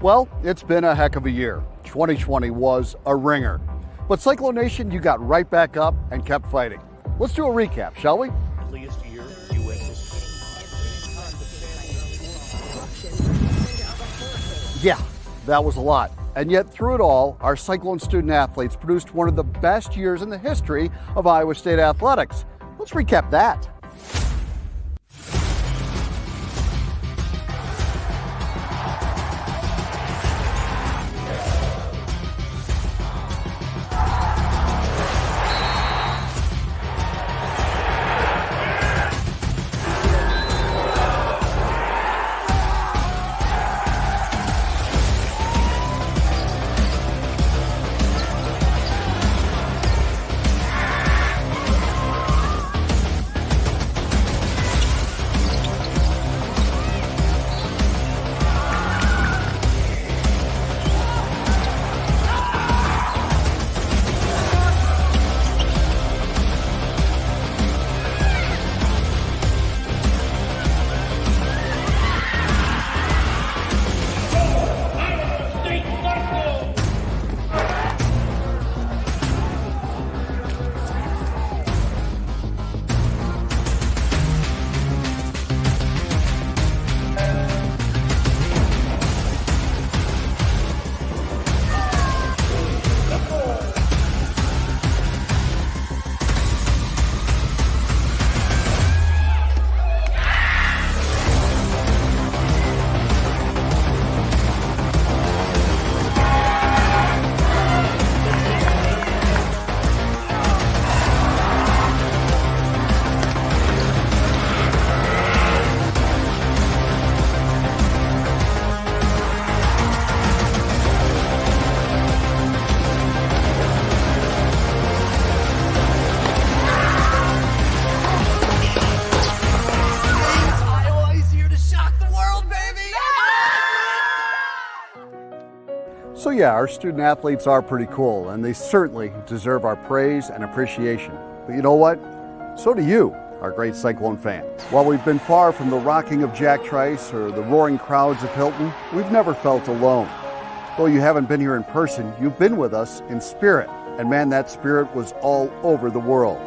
Well, it's been a heck of a year. 2020 was a ringer. But Cyclone Nation, you got right back up and kept fighting. Let's do a recap, shall we? Last year, U.S. Yeah, that was a lot. And yet through it all, our Cyclone student athletes produced one of the best years in the history of Iowa State athletics. Let's recap that. So yeah, our student athletes are pretty cool, and they certainly deserve our praise and appreciation. But you know what? So do you, our great Cyclone fans. While we've been far from the rocking of Jack Trice or the roaring crowds of Hilton, we've never felt alone. Though you haven't been here in person, you've been with us in spirit. And man, that spirit was all over the world.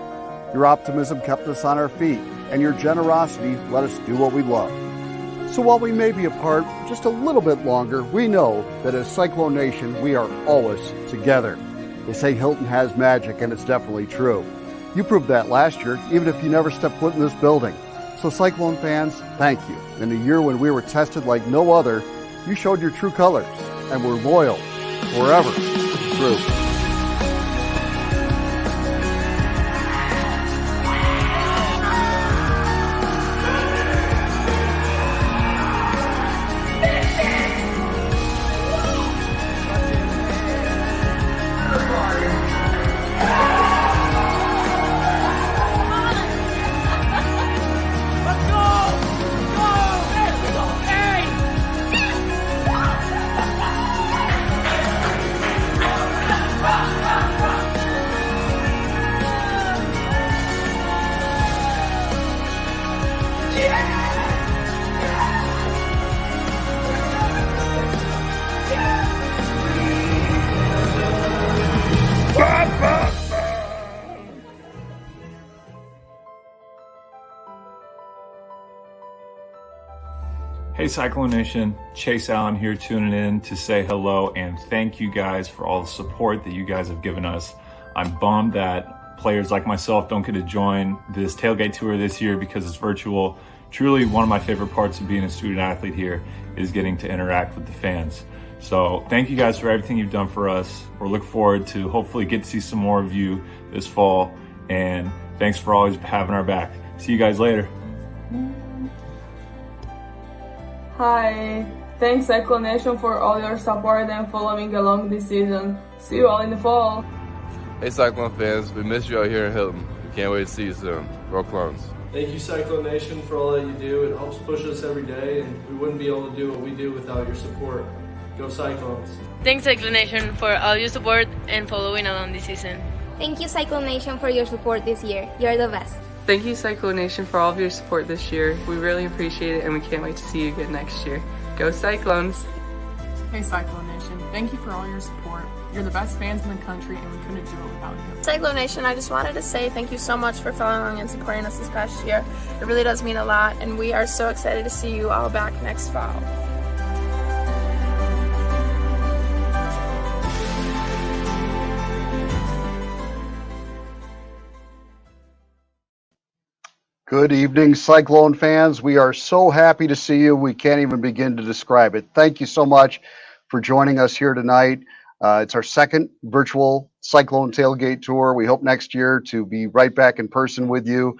Your optimism kept us on our feet, and your generosity let us do what we love. So while we may be apart just a little bit longer, we know that as Cyclone Nation, we are always together. They say Hilton has magic, and it's definitely true. You proved that last year, even if you never stepped foot in this building. So Cyclone fans, thank you. In a year when we were tested like no other, you showed your true colors, and we're loyal, forever, true. Hey Cyclone Nation, Chase Allen here tuning in to say hello and thank you guys for all the support that you guys have given us. I'm bummed that players like myself don't get to join this tailgate tour this year because it's virtual. Truly one of my favorite parts of being a student athlete here is getting to interact with the fans. So thank you guys for everything you've done for us. We're looking forward to hopefully get to see some more of you this fall, and thanks for always having our back. See you guys later. Hi, thanks Cyclone Nation for all your support and following along this season. See you all in the fall. Hey Cyclone fans, we miss you out here in Hilton. We can't wait to see you soon. Roll Clones. Thank you Cyclone Nation for all that you do. It helps push us every day, and we wouldn't be able to do what we do without your support. Go Cyclones. Thanks Cyclone Nation for all your support and following along this season. Thank you Cyclone Nation for your support this year. You're the best. Thank you Cyclone Nation for all of your support this year. We really appreciate it, and we can't wait to see you again next year. Go Cyclones! Hey Cyclone Nation, thank you for all your support. You're the best fans in the country and we couldn't do it without you. Cyclone Nation, I just wanted to say thank you so much for following along and supporting us this past year. It really does mean a lot, and we are so excited to see you all back next fall. Good evening, Cyclone fans. We are so happy to see you. We can't even begin to describe it. Thank you so much for joining us here tonight. It's our second virtual Cyclone Tailgate Tour. We hope next year to be right back in person with you,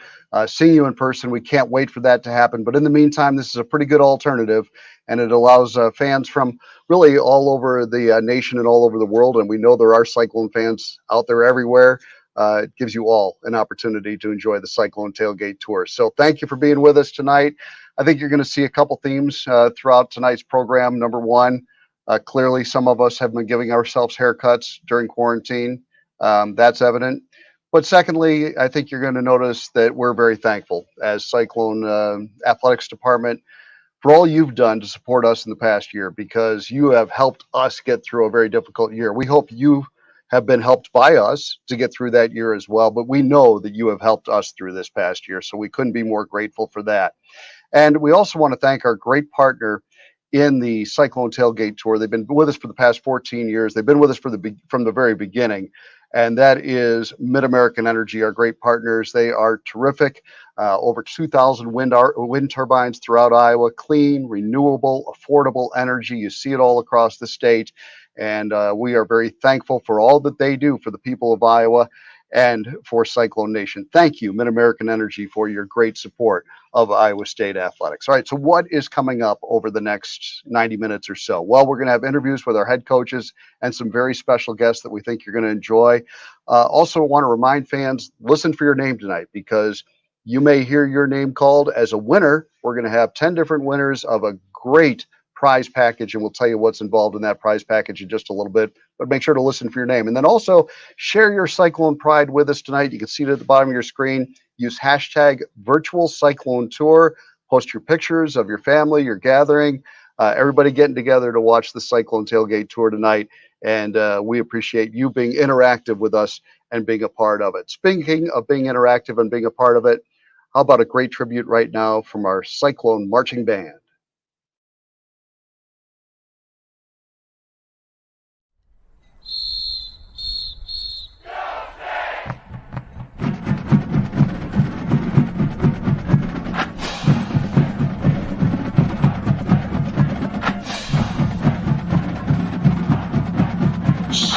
seeing you in person. We can't wait for that to happen. But in the meantime, this is a pretty good alternative, and it allows fans from really all over the nation and all over the world, and we know there are Cyclone fans out there everywhere. It gives you all an opportunity to enjoy the Cyclone Tailgate Tour. So thank you for being with us tonight. I think you're going to see a couple themes throughout tonight's program. Number one, clearly some of us have been giving ourselves haircuts during quarantine. That's evident. But secondly, I think you're going to notice that we're very thankful as Cyclone Athletics Department for all you've done to support us in the past year, because you have helped us get through a very difficult year. We hope you have been helped by us to get through that year as well, but we know that you have helped us through this past year, so we couldn't be more grateful for that. And we also want to thank our great partner in the Cyclone Tailgate Tour. They've been with us for the past 14 years. They've been with us from the very beginning, and that is Mid-American Energy, our great partners. They are terrific. Over 2,000 wind turbines throughout Iowa, clean, renewable, affordable energy. You see it all across the state. And we are very thankful for all that they do for the people of Iowa and for Cyclone Nation. Thank you, Mid-American Energy, for your great support of Iowa State athletics. All right, so what is coming up over the next 90 minutes or so? Well, we're going to have interviews with our head coaches and some very special guests that we think you're going to enjoy. Also want to remind fans, listen for your name tonight, because you may hear your name called as a winner. We're going to have 10 different winners of a great prize package, and we'll tell you what's involved in that prize package in just a little bit, but make sure to listen for your name. And then also share your Cyclone pride with us tonight. You can see it at the bottom of your screen. Use hashtag Virtual Cyclone Tour. Post your pictures of your family, your gathering, everybody getting together to watch the Cyclone Tailgate Tour tonight. And we appreciate you being interactive with us and being a part of it. Speaking of being interactive and being a part of it, how about a great tribute right now from our Cyclone Marching Band?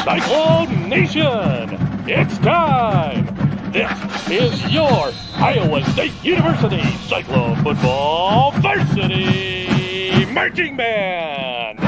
Cyclone Nation, it's time! This is your Iowa State University Cyclone Football Varsity Marching Band!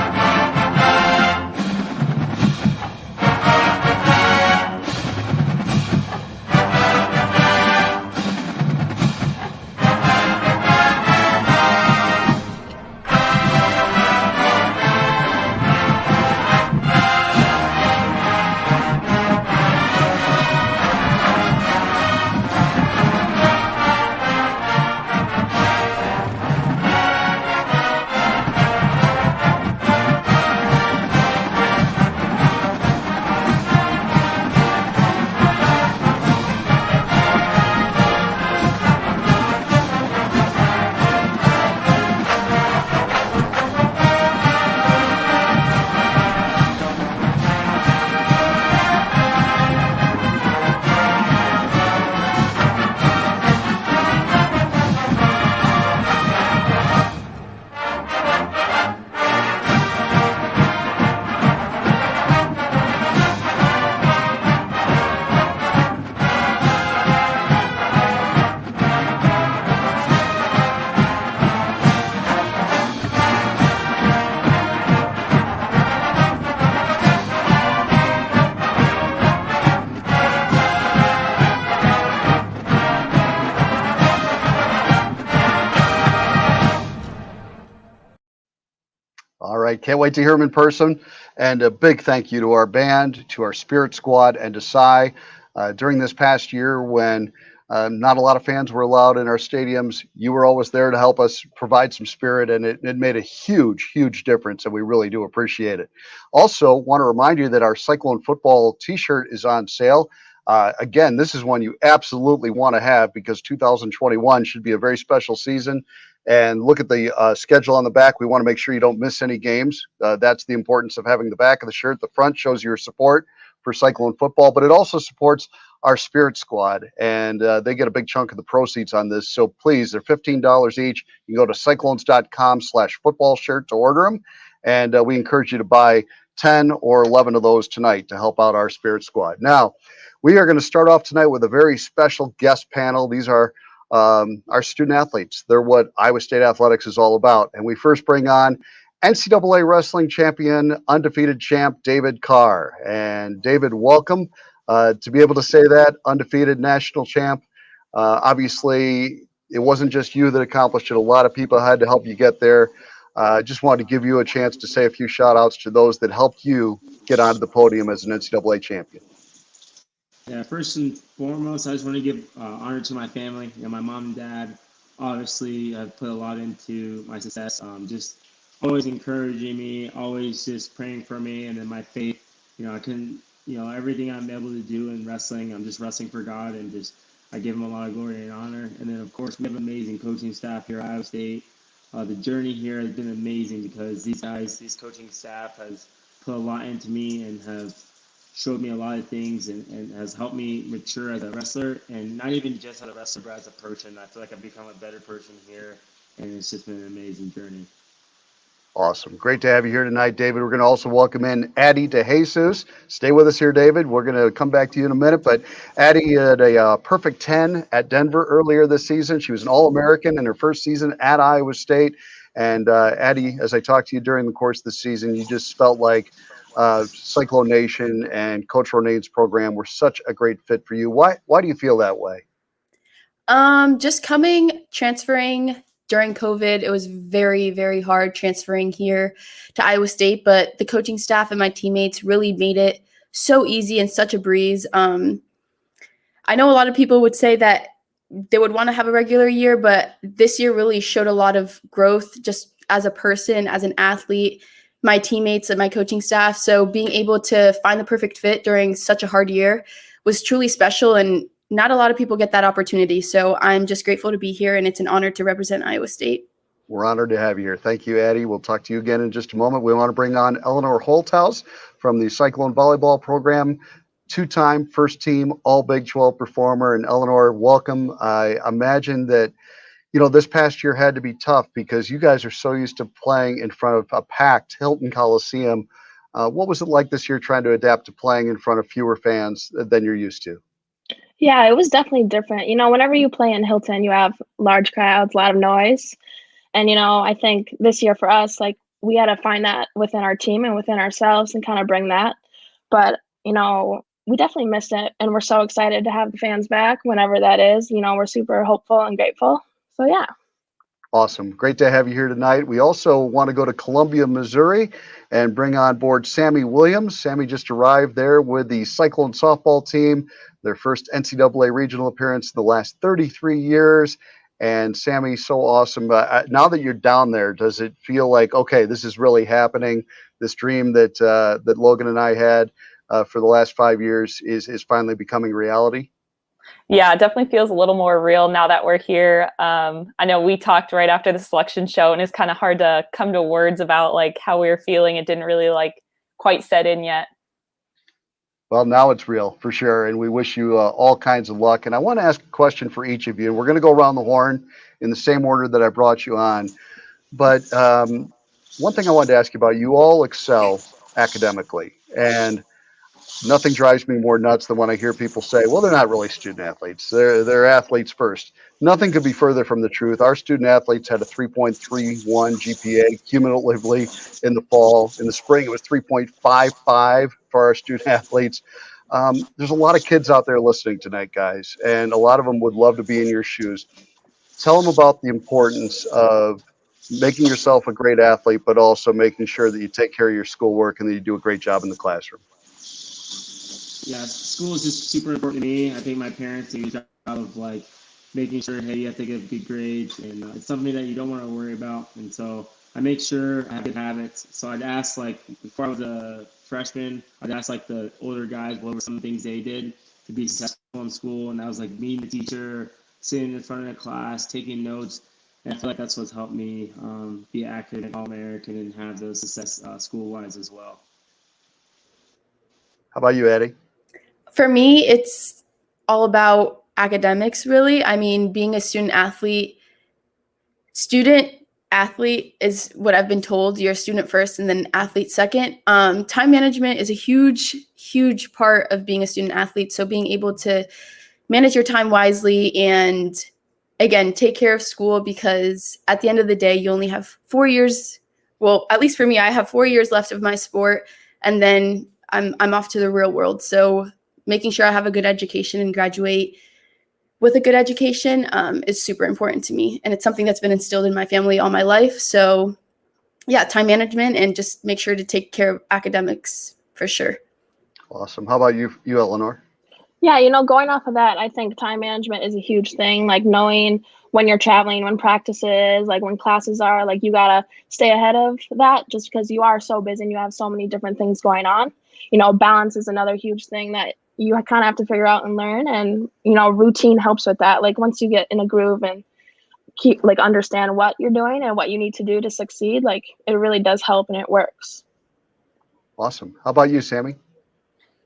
Can't wait to hear him in person. And a big thank you to our band, to our Spirit Squad, and to Cy. During this past year when Not a lot of fans were allowed in our stadiums. You were always there to help us provide some spirit, and it made a huge, huge difference, and we really do appreciate it. Also, want to remind you that our Cyclone football T-shirt is on sale. Again, this is one you absolutely want to have because 2021 should be a very special season. And look at the schedule on the back. We want to make sure you don't miss any games. That's the importance of having the back of the shirt. The front shows your support for Cyclone football, but it also supports our Spirit Squad, and they get a big chunk of the proceeds on this. So please, they're $15 each. You can go to Cyclones.com/football shirt to order them, and we encourage you to buy 10 or 11 of those tonight to help out our Spirit Squad. Now, we are going to start off tonight with a very special guest panel. These are our student athletes. They're what Iowa State athletics is all about. And we first bring on NCAA wrestling champion, undefeated champ, David Carr. And David, welcome. To be able to say that, undefeated national champ, obviously it wasn't just you that accomplished it. A lot of people had to help you get there. Just wanted to give you a chance to say a few shout outs to those that helped you get onto the podium as an NCAA champion. Yeah, first and foremost, I just want to give honor to my family. My mom and dad obviously have put a lot into my success. Just always encouraging me, always just praying for me, and then my faith. I couldn't, everything I'm able to do in wrestling, I'm just wrestling for God, and just I give him a lot of glory and honor. And then, of course, we have an amazing coaching staff here at Iowa State. The journey here has been amazing because this coaching staff has put a lot into me and have showed me a lot of things and has helped me mature as a wrestler, and not even just as a wrestler, but as a person. I feel like I've become a better person here, and it's just been an amazing journey. Awesome. Great to have you here tonight, David. We're going to also welcome in Addie DeJesus. Stay with us here, David. We're going to come back to you in a minute, but Addie had a perfect 10 at Denver earlier this season. She was an All-American in her first season at Iowa State. And Addie, as I talked to you during the course of the season, you just felt like Cyclone Nation and Coach Ronane's program were such a great fit for you. Why do you feel that way? Just transferring during COVID, it was very, very hard transferring here to Iowa State, but the coaching staff and my teammates really made it so easy and such a breeze. I know a lot of people would say that they would want to have a regular year, but this year really showed a lot of growth just as a person, as an athlete, my teammates and my coaching staff. So being able to find the perfect fit during such a hard year was truly special, and not a lot of people get that opportunity. So I'm just grateful to be here, and it's an honor to represent Iowa State. We're honored to have you here. Thank you, Addie. We'll talk to you again in just a moment. We want to bring on Eleanor Holthouse from the Cyclone Volleyball Program, two-time first-team All-Big 12 performer. And Eleanor, welcome. I imagine that, this past year had to be tough because you guys are so used to playing in front of a packed Hilton Coliseum. What was it like this year trying to adapt to playing in front of fewer fans than you're used to? Yeah, it was definitely different. Whenever you play in Hilton, you have large crowds, a lot of noise. And, I think this year for us, we had to find that within our team and within ourselves and kind of bring that. But, we definitely missed it. And we're so excited to have the fans back whenever that is. We're super hopeful and grateful. So, yeah. Awesome. Great to have you here tonight. We also want to go to Columbia, Missouri, and bring on board Sammy Williams. Sammy just arrived there with the Cyclone softball team, their first NCAA regional appearance in the last 33 years. And Sammy, so awesome. Now that you're down there, does it feel like, okay, this is really happening? This dream that Logan and I had for the last 5 years is finally becoming reality? Yeah, it definitely feels a little more real now that we're here. I know we talked right after the selection show, and it's kind of hard to come to words about how we were feeling. It didn't really quite set in yet. Well, now it's real for sure, and we wish you all kinds of luck. And I want to ask a question for each of you, and we're going to go around the horn in the same order that I brought you on. But one thing I wanted to ask you about, you all excel academically, and nothing drives me more nuts than when I hear people say, well, they're not really student athletes. They're athletes first. Nothing could be further from the truth. Our student athletes had a 3.31 GPA cumulatively in the fall. In the spring, it was 3.55 for our student athletes. There's a lot of kids out there listening tonight, guys, and a lot of them would love to be in your shoes. Tell them about the importance of making yourself a great athlete, but also making sure that you take care of your schoolwork and that you do a great job in the classroom. Yeah, school is just super important to me. I think my parents, they drive of like making sure, hey, you have to get good grades, and it's something that you don't want to worry about. And so I make sure I have good habits. So I'd ask, like, before I was a freshman, I'd ask like the older guys what were some things they did to be successful in school, and that was like meeting the teacher, sitting in front of the class, taking notes. And I feel like that's what's helped me be accurate, All-American, and have those success school-wise as well. How about you, Eddie? For me, it's all about academics, really. I mean, being a student athlete is what I've been told. You're a student first and then athlete second. Time management is a huge part of being a student athlete. So being able to manage your time wisely and, again, take care of school, because at the end of the day, you only have 4 years. Well, at least for me, I have 4 years left of my sport, and then I'm off to the real world. So making sure I have a good education and graduate with a good education is super important to me. And it's something that's been instilled in my family all my life. So yeah, time management, and just make sure to take care of academics for sure. Awesome. How about you, Eleanor? Yeah, going off of that, I think time management is a huge thing. Like knowing when you're traveling, when practices, like when classes are, like you gotta stay ahead of that, just because you are so busy and you have so many different things going on. Balance is another huge thing that you kind of have to figure out and learn. And, routine helps with that. Like once you get in a groove and keep understand what you're doing and what you need to do to succeed, like it really does help and it works. Awesome. How about you, Sammy?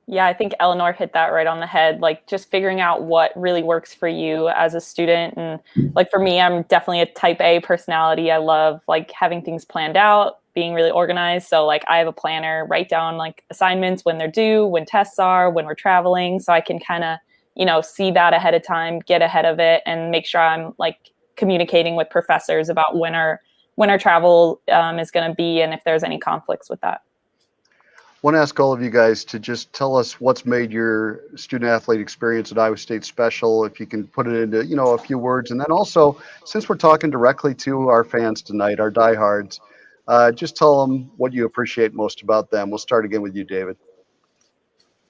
Yeah, I think Eleanor hit that right on the head. Like just figuring out what really works for you as a student. And like for me, I'm definitely a type A personality. I love like having things planned out, being really organized. So like I have a planner, write down like assignments when they're due, when tests are, when we're traveling. So I can kind of, see that ahead of time, get ahead of it, and make sure I'm like communicating with professors about when our travel is going to be, and if there's any conflicts with that. I want to ask all of you guys to just tell us what's made your student athlete experience at Iowa State special, if you can put it into, a few words. And then also, since we're talking directly to our fans tonight, our diehards, just tell them what you appreciate most about them. We'll start again with you, David.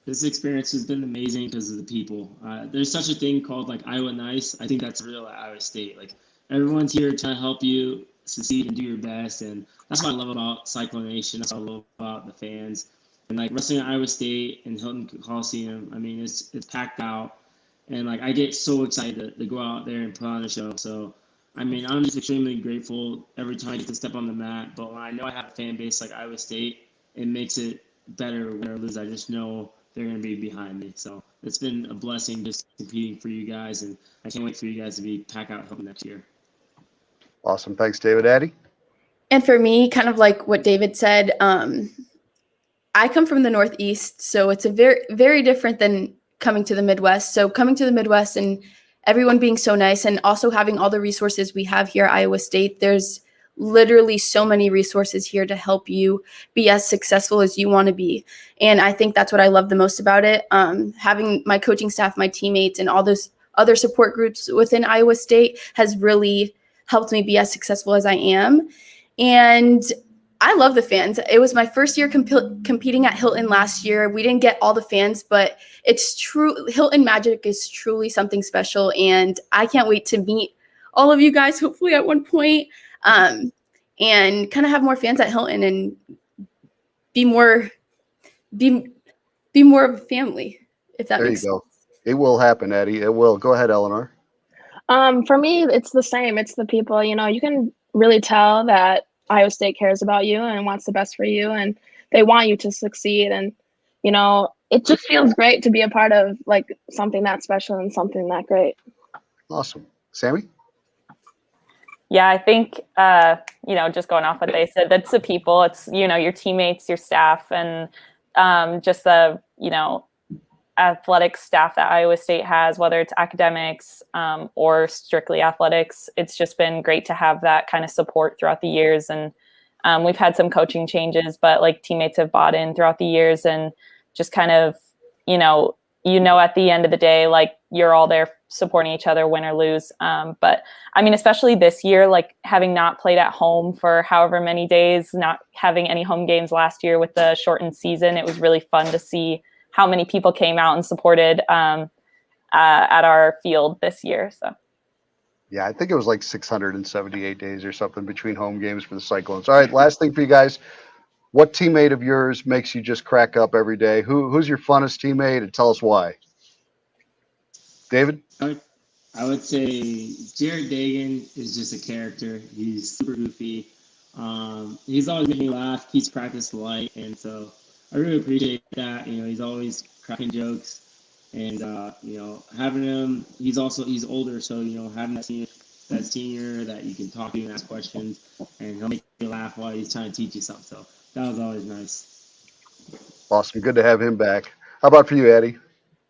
This experience has been amazing because of the people. There's such a thing called like Iowa Nice. I think that's real at Iowa State. Like everyone's here trying to help you succeed and do your best. And that's what I love about Cyclone Nation. That's what I love about the fans. And like wrestling at Iowa State and Hilton Coliseum, I mean, it's packed out, and like I get so excited to go out there and put on a show. So, I mean, I'm just extremely grateful every time I get to step on the mat. But when I know I have a fan base like Iowa State, it makes it better win or lose. I just know they're going to be behind me. So it's been a blessing just competing for you guys, and I can't wait for you guys to be pack out Hilton next year. Awesome. Thanks, David. Addie? And for me, kind of like what David said, I come from the Northeast, so it's a very, very different than coming to the Midwest. So coming to the Midwest and everyone being so nice, and also having all the resources we have here at Iowa State, there's literally so many resources here to help you be as successful as you want to be. And I think that's what I love the most about it. Having my coaching staff, my teammates, and all those other support groups within Iowa State has really helped me be as successful as I am. And I love the fans. It was my first year competing at Hilton last year. We didn't get all the fans, but it's true. Hilton Magic is truly something special, and I can't wait to meet all of you guys, hopefully at one point, and kind of have more fans at Hilton and be more of a family, if that makes sense. There you go. It will happen, Eddie. It will. Go ahead, Eleanor. For me, it's the same. It's the people. You can really tell that Iowa State cares about you and wants the best for you, and they want you to succeed. And, it just feels great to be a part of like something that special and something that great. Awesome. Sammy? Yeah, I think, just going off what they said, that's the people. It's, your teammates, your staff, and just the, athletic staff that Iowa State has, whether it's academics or strictly athletics. It's just been great to have that kind of support throughout the years. And we've had some coaching changes, but like teammates have bought in throughout the years, and just kind of, at the end of the day, like you're all there supporting each other, win or lose. But I mean, especially this year, like having not played at home for however many days, not having any home games last year with the shortened season, it was really fun to see how many people came out and supported at our field this year. So. Yeah, I think it was like 678 days or something between home games for the Cyclones. All right, last thing for you guys. What teammate of yours makes you just crack up every day? Who's your funnest teammate, and tell us why? David? I would say Jared Dagan is just a character. He's super goofy. He's always making me laugh, keeps practice light, and so I really appreciate that. He's always cracking jokes, and having him. He's older, so having that senior that you can talk to and ask questions, and he'll make you laugh while he's trying to teach you something. So that was always nice. Awesome, good to have him back. How about for you, Addie?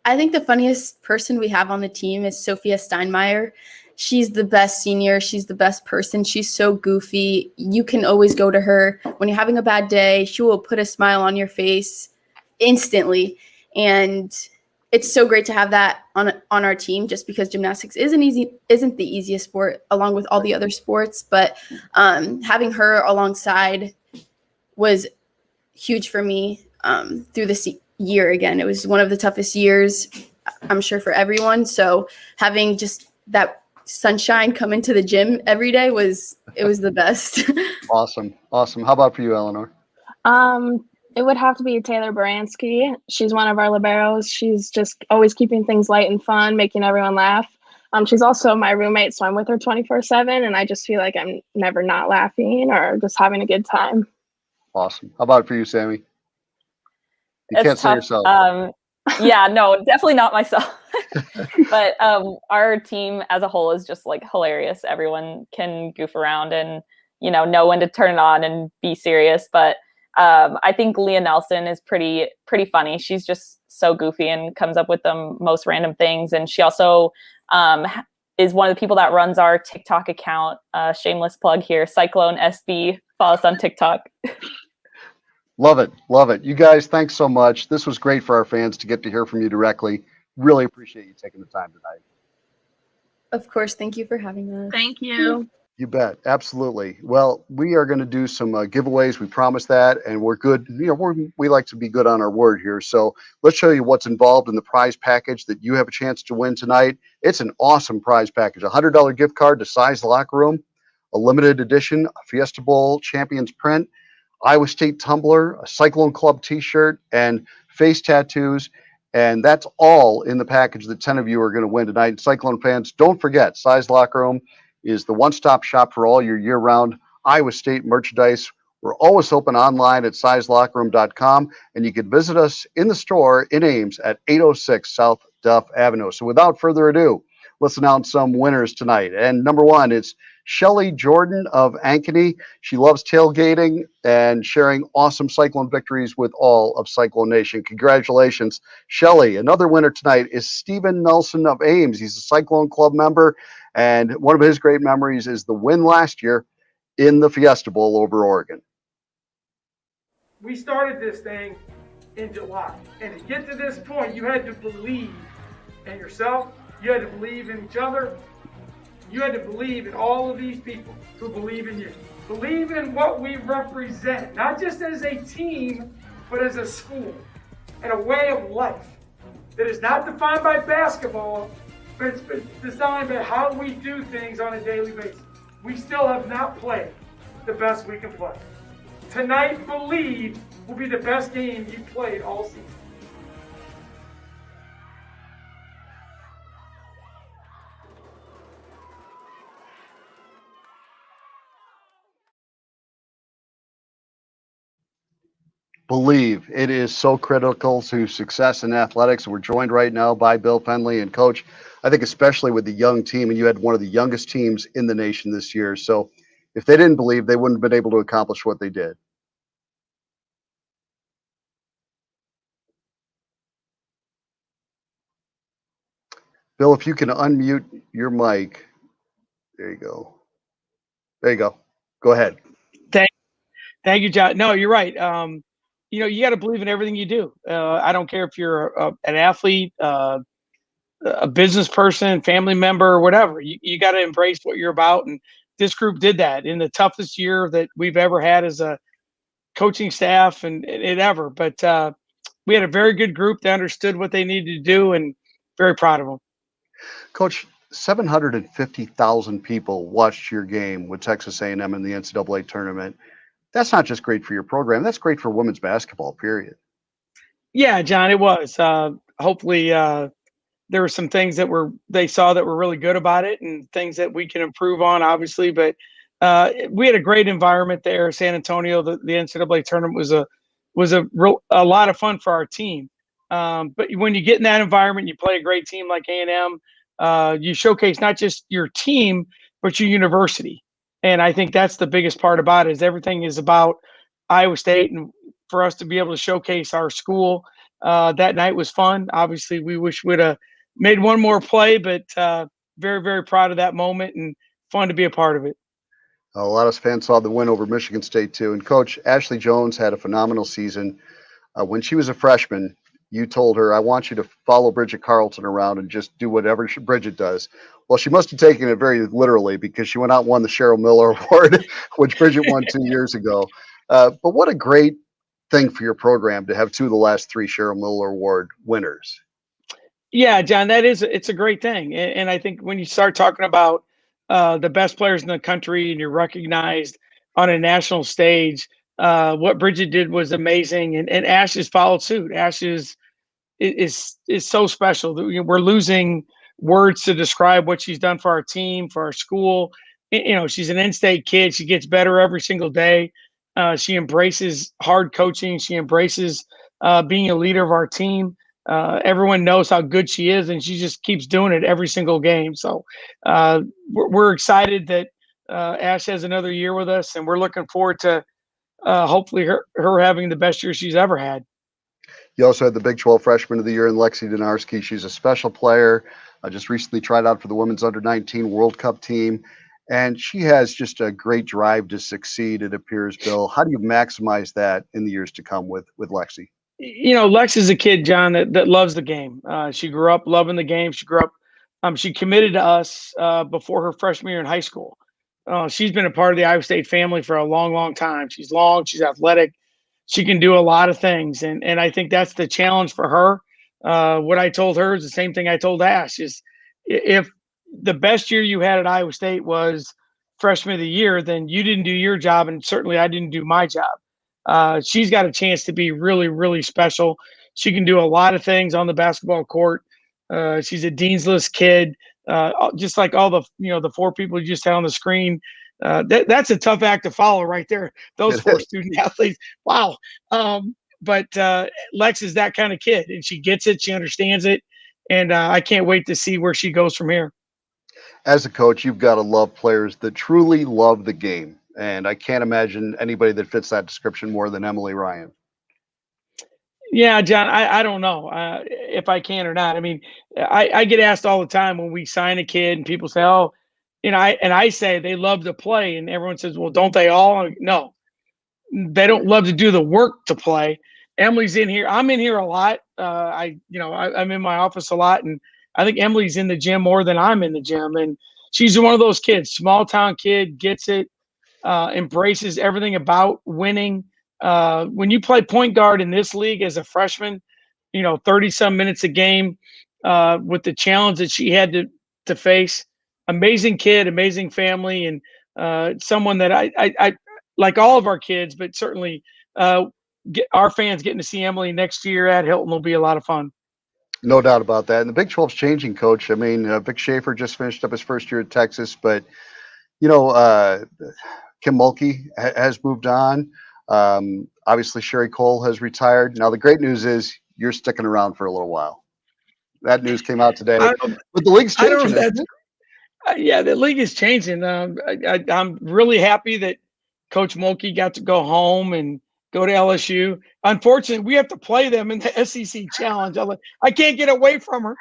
I think the funniest person we have on the team is Sophia Steinmeier. She's the best senior. She's the best person. She's so goofy. You can always go to her. When you're having a bad day, she will put a smile on your face instantly. And it's so great to have that on our team, just because gymnastics isn't the easiest sport along with all the other sports. But having her alongside was huge for me through this year. Again, it was one of the toughest years, I'm sure, for everyone. So having just that sunshine come into the gym every day was the best. Awesome. How about for you, Eleanor? It would have to be Taylor Baranski. She's one of our liberos. She's just always keeping things light and fun, making everyone laugh. She's also my roommate, so I'm with her 24/7, and I just feel like I'm never not laughing or just having a good time. Awesome. How about for you, Sammy? You can't say yourself. Yeah, no, definitely not myself. But our team as a whole is just like hilarious. Everyone can goof around and know when to turn it on and be serious. But I think Leah Nelson is pretty funny. She's just so goofy and comes up with the most random things. And she also is one of the people that runs our TikTok account. Shameless plug here, Cyclone.tv. Follow us on TikTok. Love it. You guys, thanks so much. This was great for our fans to get to hear from you directly. Really appreciate you taking the time tonight. Of course. Thank you for having us. Thank you. You bet. Absolutely. Well, we are going to do some giveaways. We promised that, and we're good. We like to be good on our word here. So let's show you what's involved in the prize package that you have a chance to win tonight. It's an awesome prize package. A $100 gift card to Size Locker Room, a limited edition Fiesta Bowl Champions print, Iowa State tumbler, a Cyclone Club t-shirt, and face tattoos. And that's all in the package that 10 of you are going to win tonight. Cyclone fans, don't forget, Size Locker Room is the one-stop shop for all your year-round Iowa State merchandise. We're always open online at sizelockerroom.com, and you can visit us in the store in Ames at 806 South Duff Avenue. So without further ado, let's announce some winners tonight. And number one is Shelly Jordan of Ankeny. She loves tailgating and sharing awesome Cyclone victories with all of Cyclone Nation. Congratulations, Shelly. Another winner tonight is Stephen Nelson of Ames. He's a Cyclone Club member, and one of his great memories is the win last year in the Fiesta Bowl over Oregon. We started this thing in July, and to get to this point, you had to believe in yourself, you had to believe in each other, you had to believe in all of these people who believe in you. Believe in what we represent, not just as a team, but as a school and a way of life that is not defined by basketball, but it's designed by how we do things on a daily basis. We still have not played the best we can play. Tonight, believe, will be the best game you played all season. Believe. It is so critical to success in athletics. We're joined right now by Bill Penley. And Coach, I think especially with the young team, and you had one of the youngest teams in the nation this year. So if they didn't believe, they wouldn't have been able to accomplish what they did. Bill, if you can unmute your mic. There you go. There you go. Go ahead. Thank you, John. No, you're right. You got to believe in everything you do. I don't care if you're an athlete, a business person, family member, whatever. You got to embrace what you're about. And this group did that in the toughest year that we've ever had as a coaching staff and ever. But we had a very good group that understood what they needed to do, and very proud of them. Coach, 750,000 people watched your game with Texas A&M in the NCAA tournament. That's not just great for your program. That's great for women's basketball, period. Yeah, John, it was. Hopefully, there were some things that they saw that were really good about it, and things that we can improve on, obviously. But we had a great environment there. San Antonio, the NCAA tournament was a lot of fun for our team. But when you get in that environment, you play a great team like A&M. You showcase not just your team, but your university. And I think that's the biggest part about it. Is everything is about Iowa State, and for us to be able to showcase our school that night was fun. Obviously, we wish we'd have made one more play, but very, very proud of that moment and fun to be a part of it. A lot of fans saw the win over Michigan State too. And Coach Ashley Jones had a phenomenal season. When she was a freshman, you told her, "I want you to follow Bridget Carlton around and just do whatever Bridget does." Well, she must have taken it very literally, because she went out and won the Cheryl Miller Award, which Bridget won 2 years ago. But what a great thing for your program to have two of the last three Cheryl Miller Award winners. Yeah, John, it's a great thing. And I think when you start talking about the best players in the country and you're recognized on a national stage, what Bridget did was amazing. And Ash has followed suit. Ash is so special. We're losing words to describe what she's done for our team, for our school. She's an in-state kid. She gets better every single day. She embraces hard coaching. She embraces being a leader of our team. Everyone knows how good she is, and she just keeps doing it every single game. So we're excited that Ash has another year with us, and we're looking forward to hopefully her having the best year she's ever had. You also had the Big 12 Freshman of the Year in Lexi Donarski. She's a special player. Just recently tried out for the Women's Under-19 World Cup team. And she has just a great drive to succeed, it appears, Bill. How do you maximize that in the years to come with Lexi? Lex is a kid, John, that loves the game. She grew up loving the game. She committed to us before her freshman year in high school. She's been a part of the Iowa State family for a long, long time. She's long, she's athletic. She can do a lot of things. And I think that's the challenge for her. What I told her is the same thing I told Ash, is if the best year you had at Iowa State was freshman of the year, then you didn't do your job. And certainly I didn't do my job. She's got a chance to be really, really special. She can do a lot of things on the basketball court. She's a dean's list kid, just like all the four people you just had on the screen. That's a tough act to follow right there. Those four student athletes. Wow. But Lex is that kind of kid, and she gets it. She understands it. And I can't wait to see where she goes from here. As a coach, you've got to love players that truly love the game. And I can't imagine anybody that fits that description more than Emily Ryan. Yeah, John, I don't know if I can or not. I mean, I get asked all the time when we sign a kid and people say, "Oh, I say they love to play," and everyone says, "Well, don't they all?" No, they don't love to do the work to play. Emily's in here. I'm in here a lot. I'm in my office a lot, and I think Emily's in the gym more than I'm in the gym. And she's one of those kids, small town kid, gets it, embraces everything about winning. When you play point guard in this league as a freshman, 30 some minutes a game, with the challenge that she had to face, amazing kid, amazing family, and someone that I like all of our kids, but certainly our fans getting to see Emily next year at Hilton will be a lot of fun. No doubt about that. And the Big 12's changing, Coach. I mean, Vic Schaefer just finished up his first year at Texas, but Kim Mulkey has moved on. Obviously, Sherry Cole has retired. Now, the great news is you're sticking around for a little while. That news came out today. But the league's changing. Yeah, the league is changing. I'm really happy that Coach Mulkey got to go home and go to LSU. Unfortunately, we have to play them in the SEC Challenge. I can't get away from her.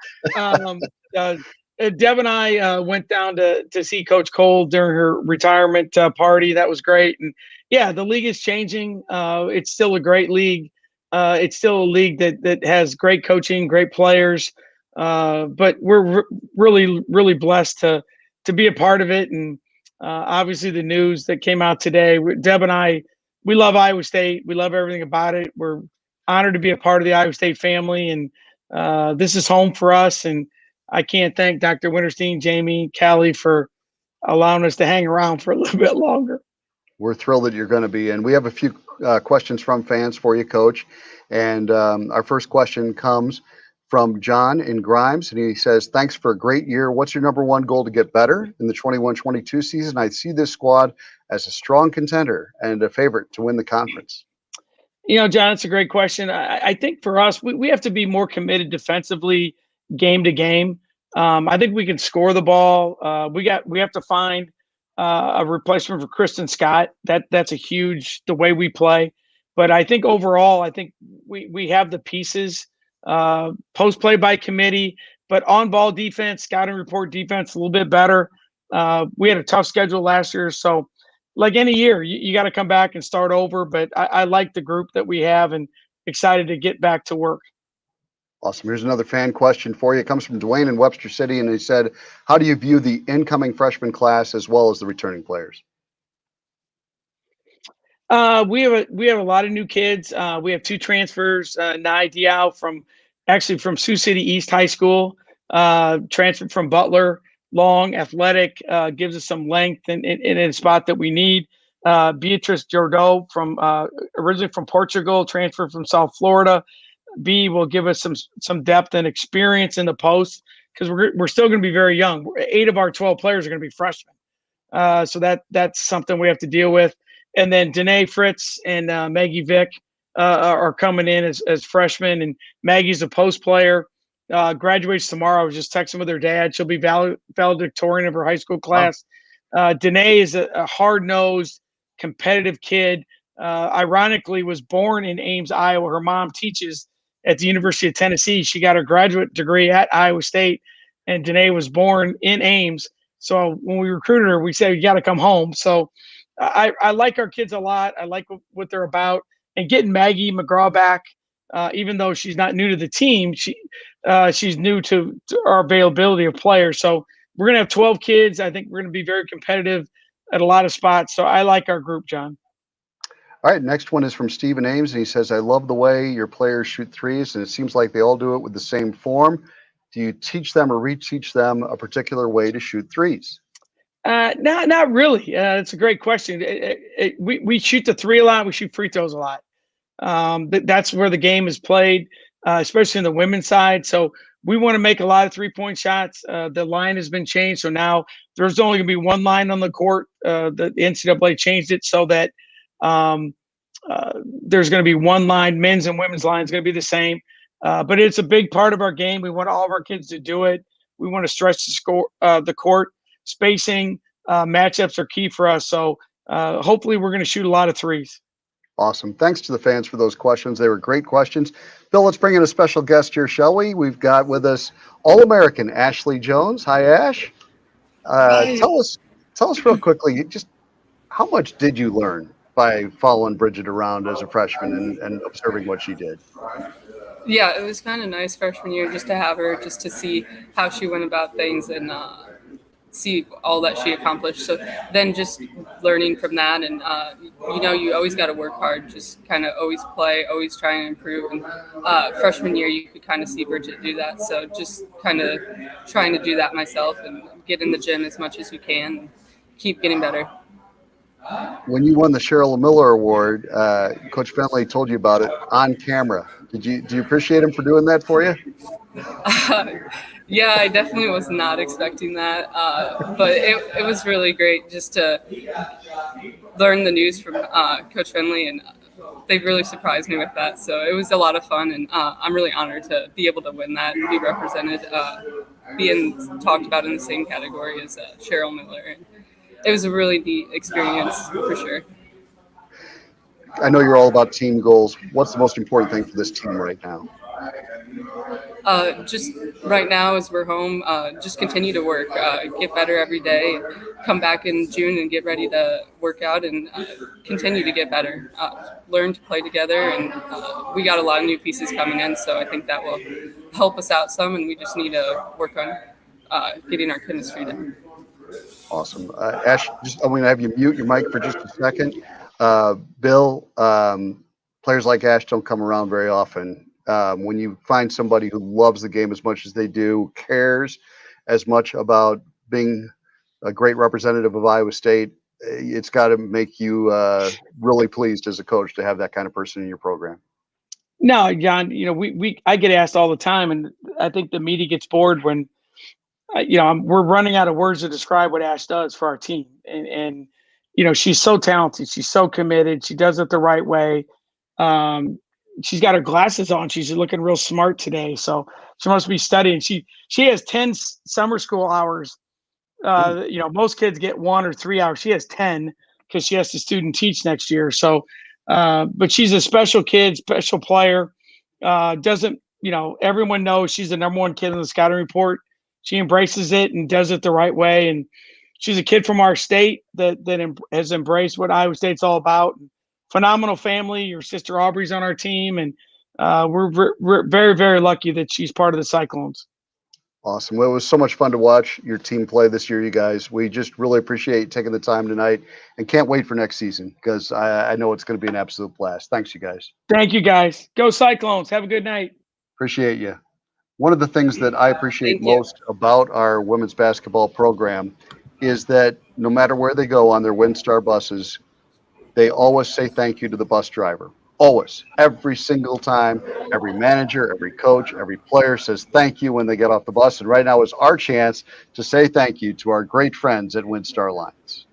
Deb and I went down to see Coach Cole during her retirement party. That was great. And yeah, the league is changing. It's still a great league. It's still a league that has great coaching, great players. But we're really, really blessed to be a part of it. And obviously the news that came out today, Deb and I, we love Iowa State. We love everything about it. We're honored to be a part of the Iowa State family. And this is home for us. And I can't thank Dr. Winterstein, Jamie, Callie for allowing us to hang around for a little bit longer. We're thrilled that you're going to be in. We have a few questions from fans for you, Coach. And our first question comes from John in Grimes, and he says, thanks for a great year. What's your number one goal to get better in the 21-22 season? I see this squad as a strong contender and a favorite to win the conference. John, it's a great question. I think for us, we have to be more committed defensively game to game. I think we can score the ball. We have to find a replacement for Kristen Scott. That's a huge, the way we play. But I think overall, I think we have the pieces, post play by committee, but on ball defense, scouting report defense, a little bit better. We had a tough schedule last year. So like any year, you got to come back and start over. But I like the group that we have and excited to get back to work. Awesome. Here's another fan question for you. It comes from Dwayne in Webster City, and he said, how do you view the incoming freshman class as well as the returning players? We have a lot of new kids. We have 2 transfers. Nai Diao from Sioux City East High School, transferred from Butler. Long, athletic, gives us some length in a spot that we need. Beatrice Jordo from originally from Portugal, transferred from South Florida. B will give us some depth and experience in the post because we're still going to be very young. 8 of our 12 players are going to be freshmen, so that's something we have to deal with. And then Danae Fritz and Maggie Vick are coming in as freshmen, and Maggie's a post player. Graduates tomorrow. I was just texting with her dad. She'll be valedictorian of her high school class. Danae is a hard-nosed, competitive kid. Ironically, was born in Ames, Iowa. Her mom teaches at the University of Tennessee. She got her graduate degree at Iowa State, and Danae was born in Ames. So when we recruited her, we said, you got to come home. So I like our kids a lot. I like what they're about. And getting Maggie McGraw back, even though she's not new to the team, she's new to our availability of players. So we're going to have 12 kids. I think we're going to be very competitive at a lot of spots. So I like our group, John. All right, next one is from Stephen Ames, and he says, I love the way your players shoot threes, and it seems like they all do it with the same form. Do you teach them or reteach them a particular way to shoot threes? Not really. It's a great question. We shoot the three a lot. We shoot free throws a lot. That's where the game is played, especially in the women's side. So we want to make a lot of 3-point shots. The line has been changed. So now there's only going to be one line on the court. The NCAA changed it so that there's going to be one line. Men's and women's line is going to be the same. But it's a big part of our game. We want all of our kids to do it. We want to stretch the court. Spacing, matchups are key for us. So hopefully we're going to shoot a lot of threes. Awesome. Thanks to the fans for those questions. They were great questions. Bill, let's bring in a special guest here, shall we? We've got with us All-American Ashley Jones. Hi, Ash. Tell us real quickly, just how much did you learn by following Bridget around as a freshman and observing what she did? Yeah, it was kind of nice freshman year just to have her, just to see how she went about things and see all that she accomplished. So then just learning from that, and you always got to work hard, just kind of always play, always try and improve. And freshman year you could kind of see Bridget do that, so just kind of trying to do that myself and get in the gym as much as you can and keep getting better. When you won the Cheryl Miller Award, Coach Bentley told you about it on camera. Do you appreciate him for doing that for you? Yeah, I definitely was not expecting that, but it was really great just to learn the news from Coach Finley, and they really surprised me with that. So it was a lot of fun, and I'm really honored to be able to win that and be represented, being talked about in the same category as Cheryl Miller. And it was a really neat experience for sure. I know you're all about team goals. What's the most important thing for this team right now? Just right now as we're home, just continue to work, get better every day, come back in June and get ready to work out and continue to get better, learn to play together. And we got a lot of new pieces coming in, so I think that will help us out some, and we just need to work on getting our chemistry down. Awesome. Ash, I'm going to have you mute your mic for just a second. Bill, players like Ash don't come around very often. when you find somebody who loves the game as much as they do, cares as much about being a great representative of Iowa State, it's got to make you really pleased as a coach to have that kind of person in your program. No, John, I get asked all the time, and I think the media gets bored when, we're running out of words to describe what Ash does for our team. And she's so talented. She's so committed. She does it the right way. She's got her glasses on. She's looking real smart today. So she must be studying. She has 10 summer school hours. Most kids get 1 or 3 hours. She has 10 because she has to student teach next year. So, but she's a special kid, special player. Everyone knows she's the #1 kid in the scouting report. She embraces it and does it the right way. And she's a kid from our state that has embraced what Iowa State's all about. Phenomenal family. Your sister Aubrey's on our team, and we're very, very lucky that she's part of the Cyclones. Awesome. Well, it was so much fun to watch your team play this year, you guys. We just really appreciate taking the time tonight and can't wait for next season because I know it's going to be an absolute blast. Thanks, you guys. Thank you, guys. Go Cyclones. Have a good night. Appreciate you. One of the things that I appreciate most about our women's basketball program is that no matter where they go on their WinStar buses, they always say thank you to the bus driver. Always. Every single time, every manager, every coach, every player says thank you when they get off the bus. And right now is our chance to say thank you to our great friends at WinStar Lines.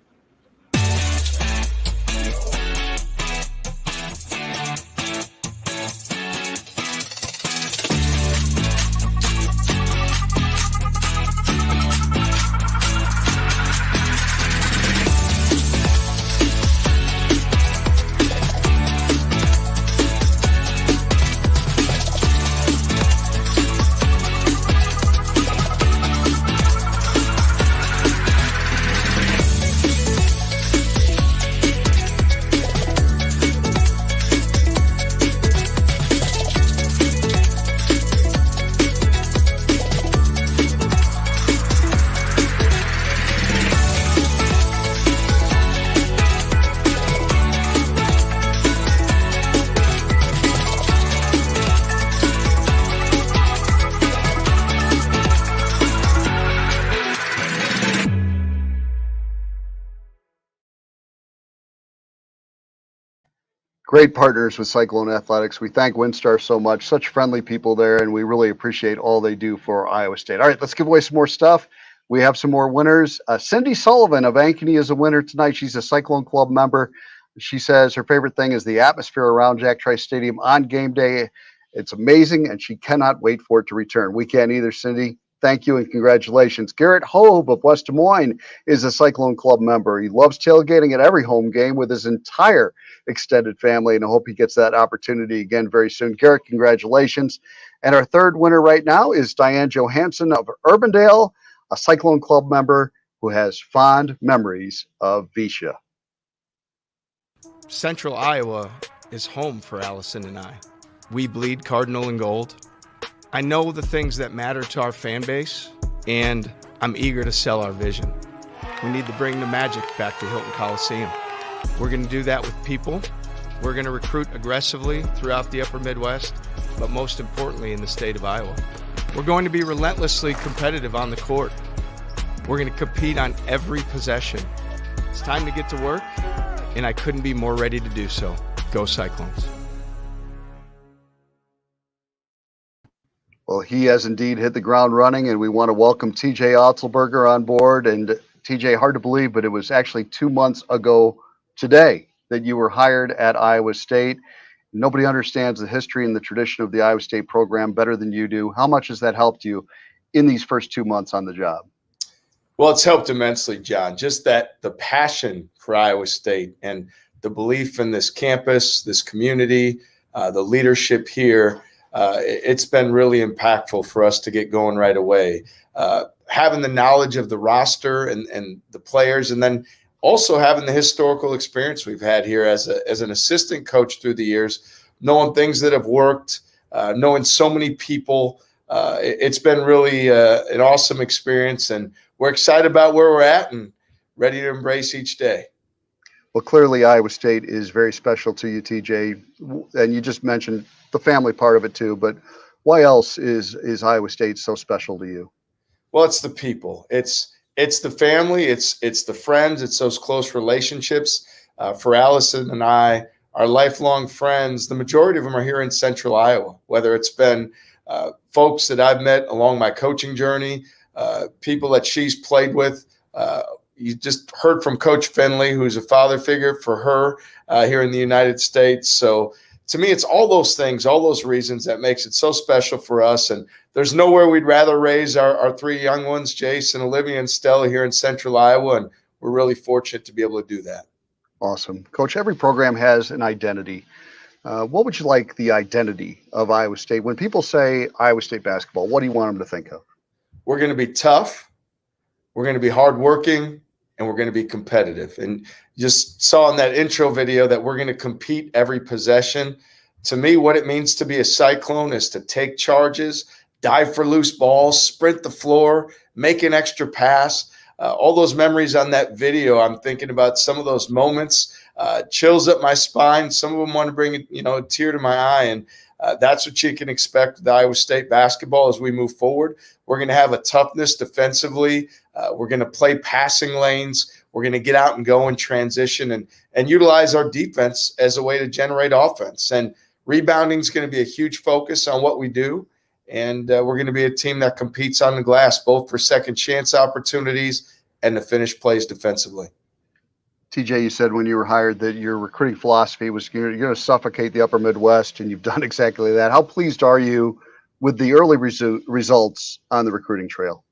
Great partners with Cyclone Athletics. We thank WinStar so much. Such friendly people there, and we really appreciate all they do for Iowa State. All right, let's give away some more stuff. We have some more winners. Cindy Sullivan of Ankeny is a winner tonight. She's a Cyclone Club member. She says her favorite thing is the atmosphere around Jack Trice Stadium on game day. It's amazing, and she cannot wait for it to return. We can't either, Cindy. Thank you and congratulations. Garrett Hobe of West Des Moines is a Cyclone Club member. He loves tailgating at every home game with his entire extended family, and I hope he gets that opportunity again very soon. Garrett, congratulations. And our third winner right now is Diane Johansson of Urbandale, a Cyclone Club member who has fond memories of Visha. Central Iowa is home for Allison and I. We bleed cardinal and gold. I know the things that matter to our fan base, and I'm eager to sell our vision. We need to bring the magic back to Hilton Coliseum. We're going to do that with people. We're going to recruit aggressively throughout the upper Midwest, but most importantly in the state of Iowa. We're going to be relentlessly competitive on the court. We're going to compete on every possession. It's time to get to work, and I couldn't be more ready to do so. Go Cyclones. Well, he has indeed hit the ground running, and we want to welcome TJ Otzelberger on board. And TJ, hard to believe, but it was actually 2 months ago today that you were hired at Iowa State. Nobody understands the history and the tradition of the Iowa State program better than you do. How much has that helped you in these first 2 months on the job? Well, it's helped immensely, John. Just that the passion for Iowa State and the belief in this campus, this community, the leadership here, it's been really impactful for us to get going right away. Having the knowledge of the roster and the players, and then also having the historical experience we've had here as an assistant coach through the years, knowing things that have worked, knowing so many people. It's been really an awesome experience, and we're excited about where we're at and ready to embrace each day. Well, clearly Iowa State is very special to you, TJ, and you just mentioned the family part of it too. But why else is Iowa State so special to you? Well, it's the people. It's the family. It's the friends. It's those close relationships. For Allison and I, our lifelong friends, the majority of them are here in Central Iowa. Whether it's been folks that I've met along my coaching journey, people that she's played with. You just heard from Coach Finley, who's a father figure for her here in the United States. So to me, it's all those things, all those reasons that makes it so special for us. And there's nowhere we'd rather raise our three young ones, Jason, Olivia, and Stella, here in Central Iowa. And we're really fortunate to be able to do that. Awesome. Coach, every program has an identity. What would you like the identity of Iowa State? When people say Iowa State basketball, what do you want them to think of? We're going to be tough. We're going to be hardworking. And we're going to be competitive. And just saw in that intro video that we're going to compete every possession. To me, what it means to be a Cyclone is to take charges, dive for loose balls, sprint the floor, make an extra pass. All those memories on that video, I'm thinking about some of those moments, chills up my spine. Some of them want to bring a tear to my eye. And that's what you can expect with Iowa State basketball as we move forward. We're going to have a toughness defensively. We're going to play passing lanes. We're going to get out and go in transition and utilize our defense as a way to generate offense. And rebounding is going to be a huge focus on what we do. And we're going to be a team that competes on the glass, both for second chance opportunities and to finish plays defensively. TJ, you said when you were hired that your recruiting philosophy was you're going to suffocate the upper Midwest, and you've done exactly that. How pleased are you with the early results on the recruiting trail?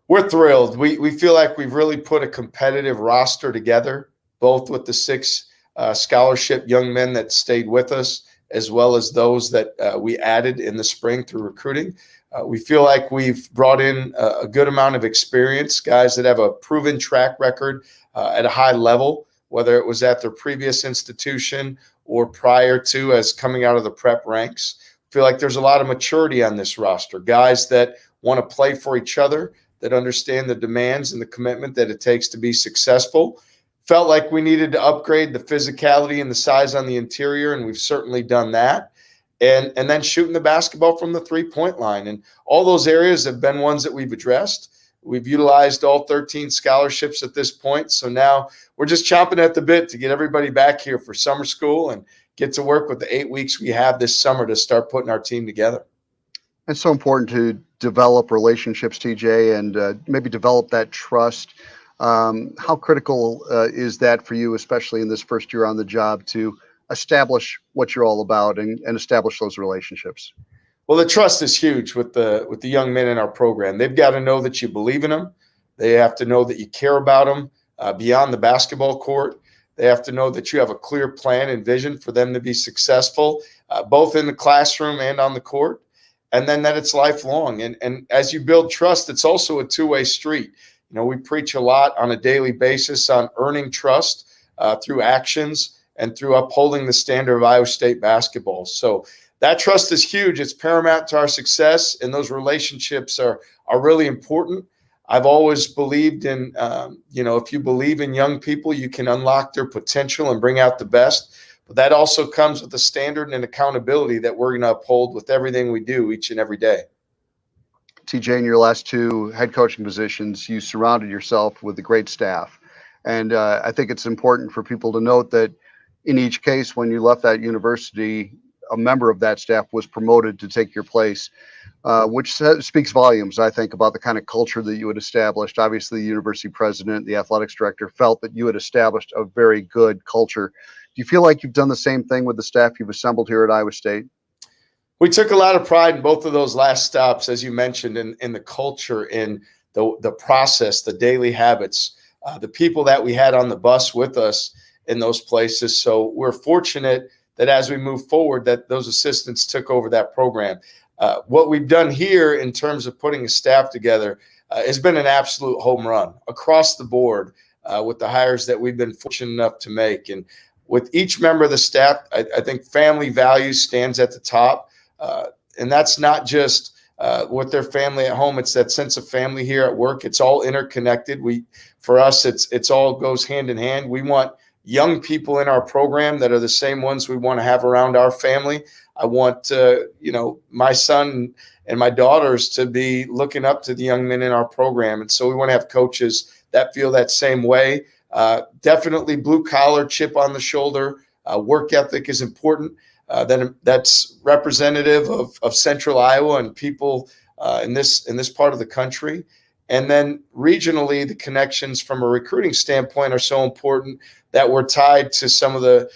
We're thrilled. We feel like we've really put a competitive roster together, both with the 6 scholarship young men that stayed with us, as well as those that we added in the spring through recruiting. We feel like we've brought in a good amount of experience, guys that have a proven track record at a high level, whether it was at their previous institution or prior to as coming out of the prep ranks. Feel like there's a lot of maturity on this roster, guys that want to play for each other, that understand the demands and the commitment that it takes to be successful. Felt like we needed to upgrade the physicality and the size on the interior, and we've certainly done that. And then shooting the basketball from the three-point line. And all those areas have been ones that we've addressed. We've utilized all 13 scholarships at this point. So now we're just chomping at the bit to get everybody back here for summer school and get to work with the 8 weeks we have this summer to start putting our team together. It's so important to develop relationships, TJ, and maybe develop that trust. How critical is that for you, especially in this first year on the job, to establish what you're all about and establish those relationships? Well, the trust is huge with the young men in our program. They've got to know that you believe in them. They have to know that you care about them beyond the basketball court. They have to know that you have a clear plan and vision for them to be successful, both in the classroom and on the court, and then that it's lifelong. And as you build trust, it's also a two-way street. You know, we preach a lot on a daily basis on earning trust through actions and through upholding the standard of Iowa State basketball. So that trust is huge. It's paramount to our success, and those relationships are really important. I've always believed in, if you believe in young people, you can unlock their potential and bring out the best. But that also comes with a standard and accountability that we're going to uphold with everything we do each and every day. TJ, in your last 2 head coaching positions, you surrounded yourself with a great staff. And I think it's important for people to note that in each case, when you left that university, a member of that staff was promoted to take your place, which speaks volumes, I think, about the kind of culture that you had established. Obviously, the university president, the athletics director felt that you had established a very good culture. Do you feel like you've done the same thing with the staff you've assembled here at Iowa State? We took a lot of pride in both of those last stops, as you mentioned, in the culture, in the process, the daily habits, the people that we had on the bus with us in those places. So we're fortunate that as we move forward, that those assistants took over that program. What we've done here in terms of putting a staff together has been an absolute home run across the board with the hires that we've been fortunate enough to make. And with each member of the staff, I think family values stands at the top. And that's not just with their family at home. It's that sense of family here at work. It's all interconnected. For us, it's all goes hand in hand. We want young people in our program that are the same ones we want to have around our family. I want, my son and my daughters to be looking up to the young men in our program. And so we want to have coaches that feel that same way. Definitely blue collar, chip on the shoulder. Work ethic is important. That's representative of Central Iowa and people in this part of the country. And then regionally, the connections from a recruiting standpoint are so important that we're tied to some of the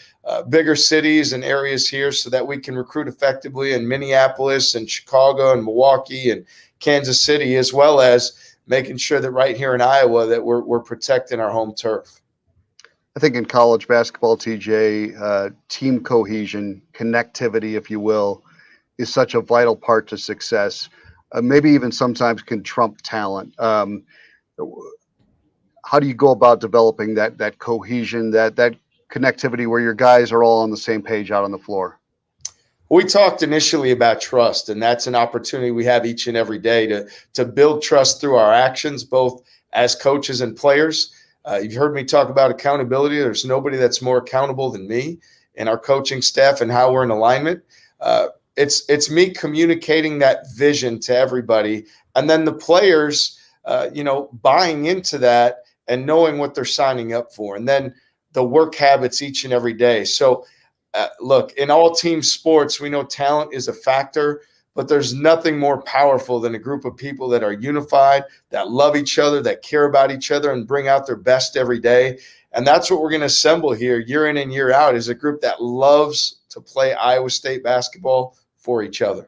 bigger cities and areas here so that we can recruit effectively in Minneapolis and Chicago and Milwaukee and Kansas City, as well as making sure that right here in Iowa that we're protecting our home turf. I think in college basketball, TJ, team cohesion, connectivity, if you will, is such a vital part to success. Maybe even sometimes can trump talent. How do you go about developing that cohesion, that connectivity where your guys are all on the same page out on the floor? We talked initially about trust, and that's an opportunity we have each and every day to build trust through our actions, both as coaches and players. You've heard me talk about accountability. There's nobody that's more accountable than me and our coaching staff and how we're in alignment. It's me communicating that vision to everybody, and then the players, buying into that and knowing what they're signing up for, and then the work habits each and every day. So, look, in all team sports, we know talent is a factor, but there's nothing more powerful than a group of people that are unified, that love each other, that care about each other, and bring out their best every day. And that's what we're going to assemble here year in and year out, is a group that loves to play Iowa State basketball for each other.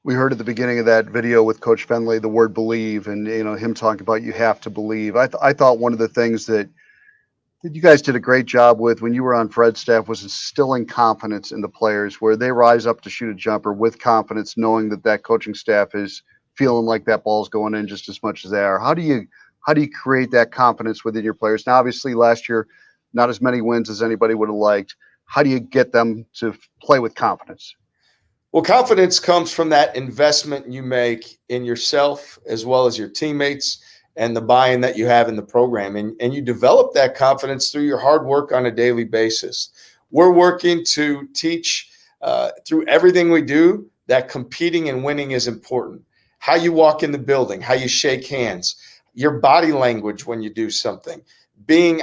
We heard at the beginning of that video with Coach Fenley the word believe, and him talking about you have to believe. I thought one of the things that you guys did a great job with when you were on Fred's staff was instilling confidence in the players, where they rise up to shoot a jumper with confidence, knowing that coaching staff is feeling like that ball's going in just as much as they are. How do you create that confidence within your players? Now, obviously, last year, not as many wins as anybody would have liked. How do you get them to play with confidence? Well, confidence comes from that investment you make in yourself as well as your teammates and the buy-in that you have in the program. And you develop that confidence through your hard work on a daily basis. We're working to teach through everything we do that competing and winning is important. How you walk in the building, how you shake hands, your body language when you do something,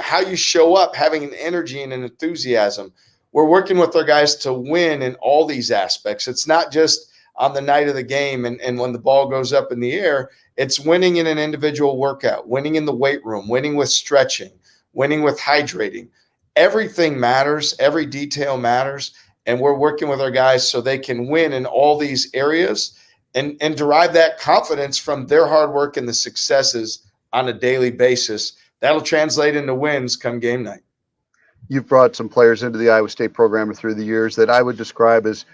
how you show up, having an energy and an enthusiasm. We're working with our guys to win in all these aspects. It's not just on the night of the game and when the ball goes up in the air. It's winning in an individual workout, winning in the weight room, winning with stretching, winning with hydrating. Everything matters. Every detail matters. And we're working with our guys so they can win in all these areas and derive that confidence from their hard work and the successes on a daily basis. That'll translate into wins come game night. You've brought some players into the Iowa State program through the years that I would describe as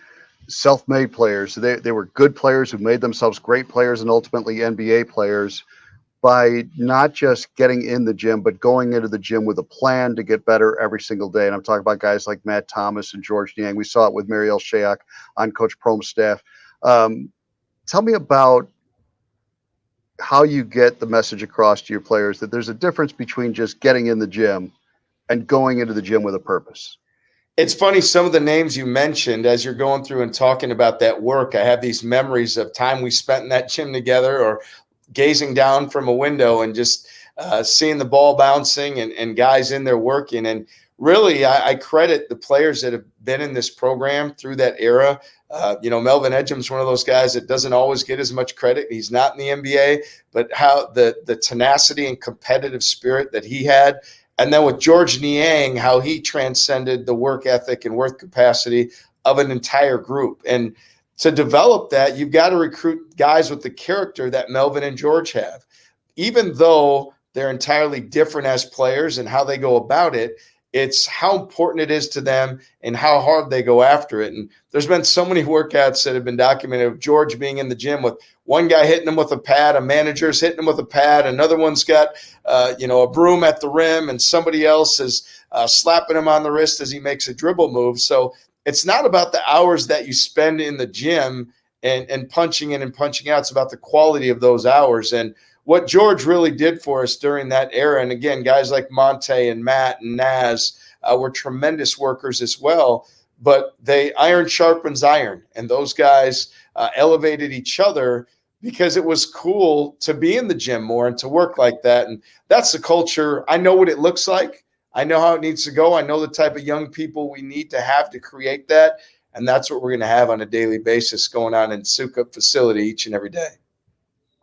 self-made players. They were good players who made themselves great players and ultimately NBA players by not just getting in the gym, but going into the gym with a plan to get better every single day. And I'm talking about guys like Matt Thomas and George Niang. We saw it with Mariel Shayok on Coach Prohm's staff. Tell me about how you get the message across to your players that there's a difference between just getting in the gym and going into the gym with a purpose. It's funny, some of the names you mentioned as you're going through and talking about that work, I have these memories of time we spent in that gym together, or gazing down from a window and just seeing the ball bouncing and guys in there working. And really, I credit the players that have been in this program through that era. Melvin Edgum's one of those guys that doesn't always get as much credit. He's not in the NBA, but how the tenacity and competitive spirit that he had. And then with George Niang, how he transcended the work ethic and work capacity of an entire group. And to develop that, you've got to recruit guys with the character that Melvin and George have. Even though they're entirely different as players and how they go about it, it's how important it is to them and how hard they go after it. And there's been so many workouts that have been documented of George being in the gym with one guy hitting him with a pad, a manager's hitting him with a pad, another one's got a broom at the rim, and somebody else is slapping him on the wrist as he makes a dribble move. So it's not about the hours that you spend in the gym and punching in and punching out. It's about the quality of those hours. And what George really did for us during that era, and again, guys like Monte and Matt and Naz were tremendous workers as well, but iron sharpens iron, and those guys elevated each other because it was cool to be in the gym more and to work like that. And that's the culture. I know what it looks like. I know how it needs to go. I know the type of young people we need to have to create that. And that's what we're going to have on a daily basis going on in Sukup facility each and every day.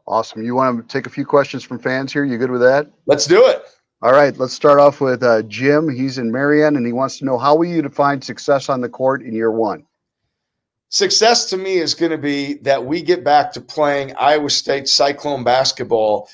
Awesome. You want to take a few questions from fans here? You good with that? Let's do it. All right. Let's start off with Jim. He's in Marion, and he wants to know, how will you define success on the court in year one? Success to me is going to be that we get back to playing Iowa State Cyclone basketball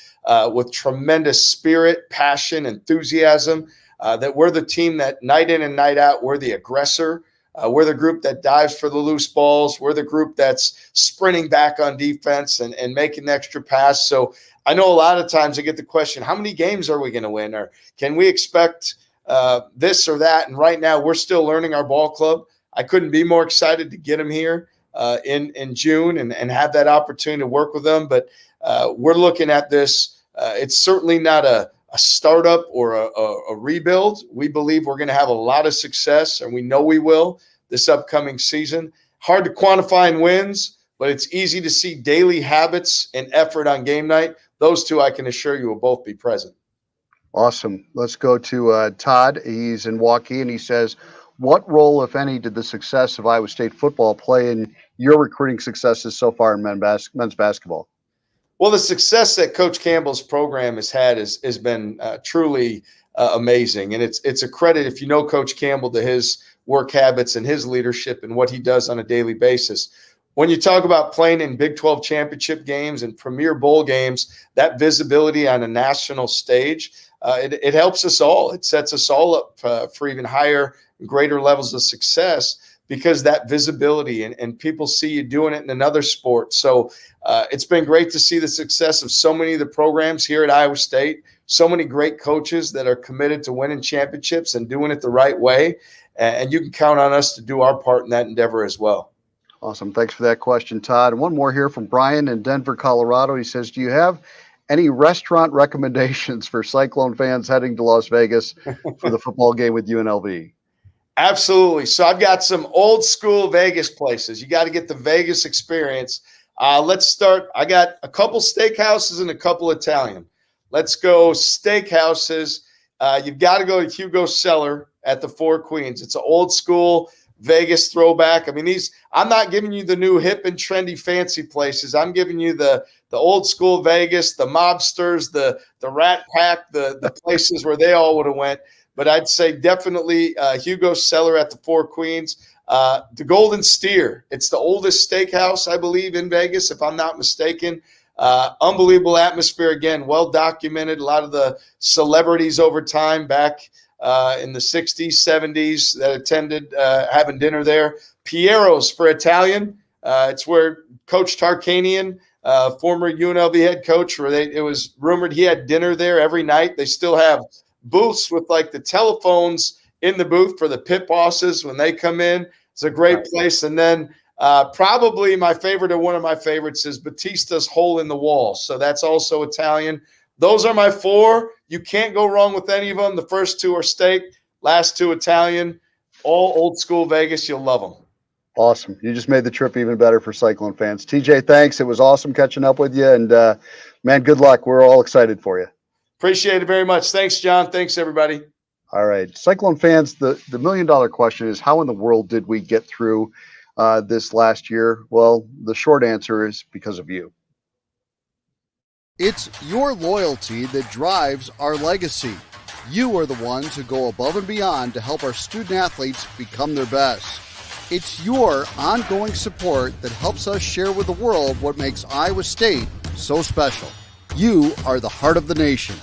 with tremendous spirit, passion, enthusiasm, that we're the team that night in and night out, we're the aggressor. We're the group that dives for the loose balls. We're the group that's sprinting back on defense and making the extra pass. So I know a lot of times I get the question, how many games are we going to win? Or can we expect this or that? And right now we're still learning our ball club. I couldn't be more excited to get them here in June and have that opportunity to work with them. But we're looking at this. It's certainly not a startup or a rebuild. We believe we're going to have a lot of success, and we know we will this upcoming season. Hard to quantify in wins, but it's easy to see daily habits and effort on game night. Those two, I can assure you, will both be present. Awesome. Let's go to Todd. He's in Waukee, and he says, what role, if any, did the success of Iowa State football play in your recruiting successes so far in men's basketball? Well, the success that Coach Campbell's program has had has been truly amazing. And it's a credit, if you know Coach Campbell, to his work habits and his leadership and what he does on a daily basis. When you talk about playing in Big 12 championship games and Premier Bowl games, that visibility on a national stage, it helps us all. It sets us all up for even higher, greater levels of success, because that visibility and people see you doing it in another sport. So it's been great to see the success of so many of the programs here at Iowa State, so many great coaches that are committed to winning championships and doing it the right way. And you can count on us to do our part in that endeavor as well. Awesome. Thanks for that question, Todd. And one more here from Brian in Denver, Colorado. He says, do you have any restaurant recommendations for Cyclone fans heading to Las Vegas for the football game with UNLV? Absolutely. So I've got some old school Vegas places. You got to get the Vegas experience. Let's start. I got a couple steakhouses and a couple Italian. Let's go steakhouses. You've got to go to Hugo's Cellar at the Four Queens. It's an old school Vegas throwback. I mean, I'm not giving you the new hip and trendy fancy places. I'm giving you the old school Vegas, the mobsters, the Rat Pack, the places where they all would have went. But I'd say definitely Hugo's Cellar at the Four Queens. The Golden Steer. It's the oldest steakhouse, I believe, in Vegas, if I'm not mistaken. Unbelievable atmosphere. Again, well documented. A lot of the celebrities over time back in the 60s, 70s that attended having dinner there. Piero's for Italian. It's where Coach Tarkanian, former UNLV head coach, where it was rumored he had dinner there every night. They still have booths with like the telephones in the booth for the pit bosses when they come in. It's a great place. And then probably my favorite, or one of my favorites, is Batista's Hole in the Wall. So that's also Italian. Those are my four. You can't go wrong with any of them. The first two are steak, last two Italian, all old school Vegas. You'll love them. Awesome. You just made the trip even better for Cyclone fans. TJ, thanks. It was awesome catching up with you. And, man, good luck. We're all excited for you. Appreciate it very much. Thanks, John. Thanks, everybody. All right. Cyclone fans, the million-dollar question is, how in the world did we get through this last year? Well, the short answer is because of you. It's your loyalty that drives our legacy. You are the ones who go above and beyond to help our student-athletes become their best. It's your ongoing support that helps us share with the world what makes Iowa State so special. You are the heart of the nation.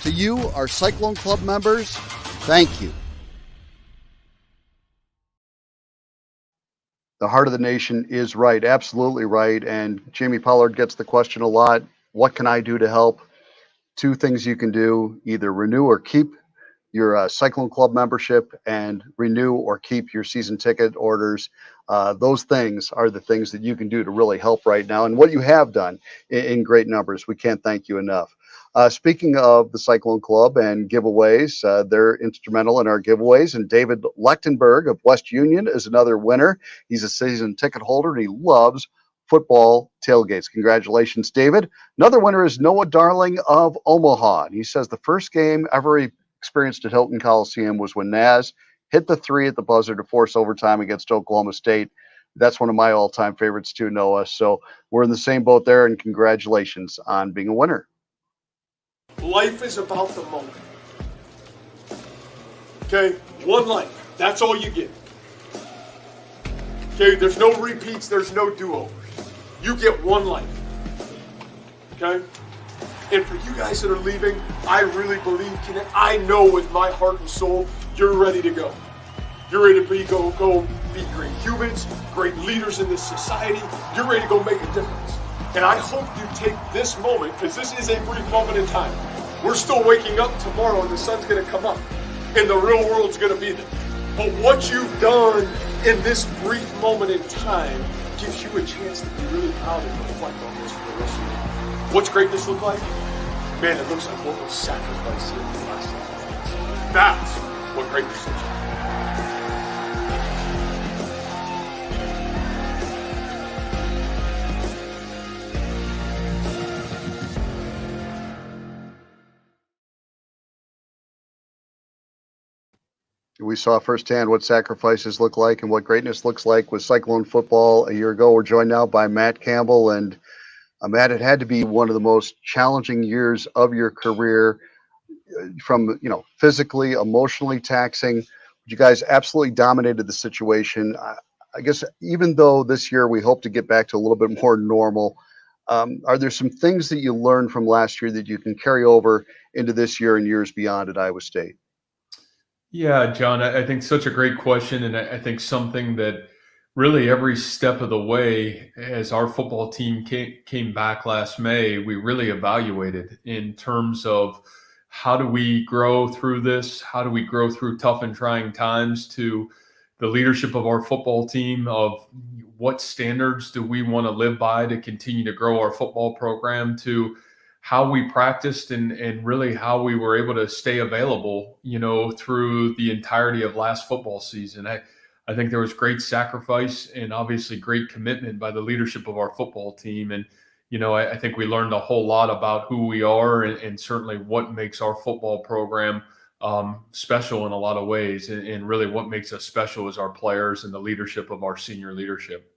To you, our Cyclone Club members, thank you. The heart of the nation is right, absolutely right. And Jamie Pollard gets the question a lot, what can I do to help? Two things you can do, either renew or keep your Cyclone Club membership, and renew or keep your season ticket orders. Those things are the things that you can do to really help right now, and what you have done in great numbers. We can't thank you enough. Speaking of the Cyclone Club and giveaways, they're instrumental in our giveaways. And David Lechtenberg of West Union is another winner. He's a season ticket holder and he loves football tailgates. Congratulations, David. Another winner is Noah Darling of Omaha. And he says the first game ever he experienced at Hilton Coliseum was when Naz hit the 3 at the buzzer to force overtime against Oklahoma State. That's one of my all-time favorites too, Noah. So we're in the same boat there, and congratulations on being a winner. Life is about the moment. Okay? One life. That's all you get. Okay? There's no repeats. There's no do-overs. You get one life. Okay? And for you guys that are leaving, I really believe, I know with my heart and soul, you're ready to go. You're ready to go be great humans, great leaders in this society. You're ready to go make a difference. And I hope you take this moment, because this is a brief moment in time. We're still waking up tomorrow and the sun's going to come up and the real world's going to be there. But what you've done in this brief moment in time gives you a chance to be really proud and reflect on this for the rest of your life. What's greatness look like? Man, it looks like what was sacrificed here for the last 7 months. That's what greatness looks like. We saw firsthand what sacrifices look like and what greatness looks like with Cyclone football a year ago. We're joined now by Matt Campbell. And Matt, it had to be one of the most challenging years of your career from, physically, emotionally taxing. You guys absolutely dominated the situation. I guess even though this year we hope to get back to a little bit more normal, are there some things that you learned from last year that you can carry over into this year and years beyond at Iowa State? Yeah, John, I think such a great question. And I think something that really every step of the way, as our football team came back last May, we really evaluated in terms of how do we grow through this? How do we grow through tough and trying times, to the leadership of our football team of what standards do we want to live by to continue to grow our football program, to how we practiced and really how we were able to stay available, through the entirety of last football season. I think there was great sacrifice and obviously great commitment by the leadership of our football team. And, I think we learned a whole lot about who we are and certainly what makes our football program special in a lot of ways. And really what makes us special is our players and the leadership of our senior leadership.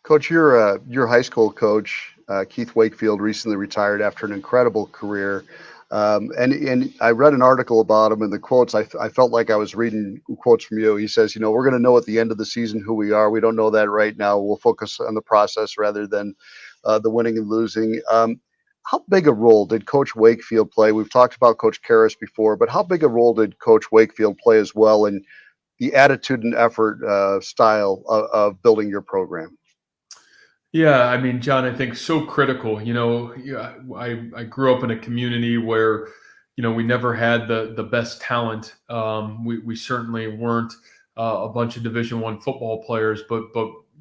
Coach, your high school coach, Keith Wakefield, recently retired after an incredible career. And I read an article about him, and the quotes, I felt like I was reading quotes from you. He says, we're going to know at the end of the season who we are. We don't know that right now. We'll focus on the process rather than the winning and losing. How big a role did Coach Wakefield play? We've talked about Coach Karras before, but how big a role did Coach Wakefield play as well in the attitude and effort style of building your program? Yeah, I mean, John, I think so critical. I grew up in a community where, we never had the best talent. We certainly weren't a bunch of Division I football players, but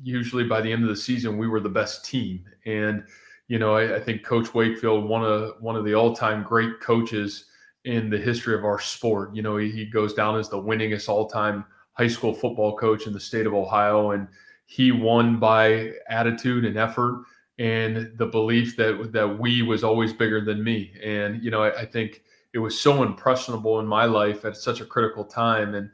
usually by the end of the season, we were the best team. And I think Coach Wakefield, one of the all-time great coaches in the history of our sport. He goes down as the winningest all-time high school football coach in the state of Ohio, and he won by attitude and effort and the belief that we was always bigger than me. And, I think it was so impressionable in my life at such a critical time. And,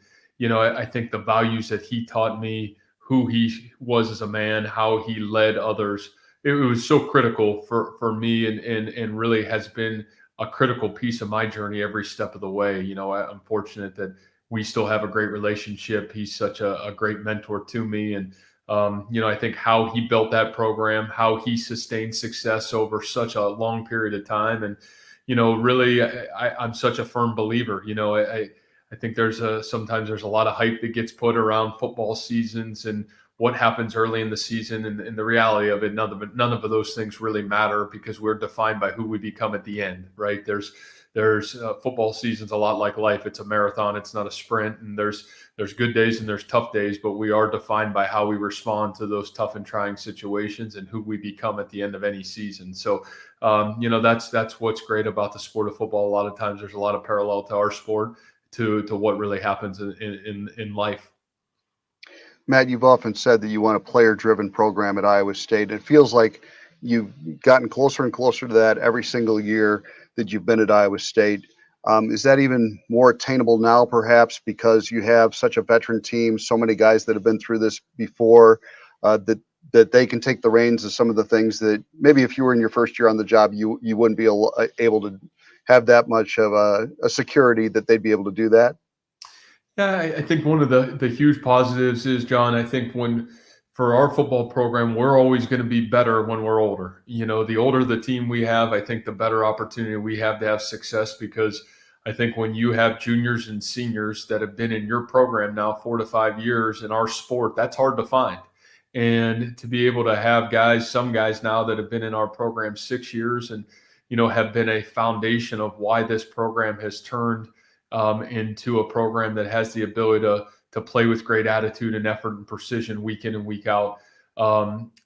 I think the values that he taught me, who he was as a man, how he led others, it was so critical for me and really has been a critical piece of my journey every step of the way. I'm fortunate that we still have a great relationship. He's such a great mentor to me. And, I think how he built that program, how he sustained success over such a long period of time. And, really, I'm such a firm believer. I think sometimes there's a lot of hype that gets put around football seasons and what happens early in the season. And the reality of it, none of those things really matter because we're defined by who we become at the end, right? There's there's football season's a lot like life. It's a marathon. It's not a sprint. And there's good days and there's tough days, but we are defined by how we respond to those tough and trying situations and who we become at the end of any season. So, that's what's great about the sport of football. A lot of times there's a lot of parallel to our sport to what really happens in life. Matt, you've often said that you want a player-driven program at Iowa State. It feels like you've gotten closer and closer to that every single year that you've been at Iowa State. Is that even more attainable now, perhaps, because you have such a veteran team, so many guys that have been through this before, that they can take the reins of some of the things that maybe if you were in your first year on the job, you wouldn't be able to have that much of a security that they'd be able to do that? Yeah, I think one of the huge positives is, John, I think for our football program, we're always going to be better when we're older. The older the team we have, I think the better opportunity we have to have success, because I think when you have juniors and seniors that have been in your program now 4 to 5 years in our sport, that's hard to find. And to be able to have some guys now that have been in our program 6 years and, have been a foundation of why this program has turned into a program that has the ability to play with great attitude and effort and precision week in and week out,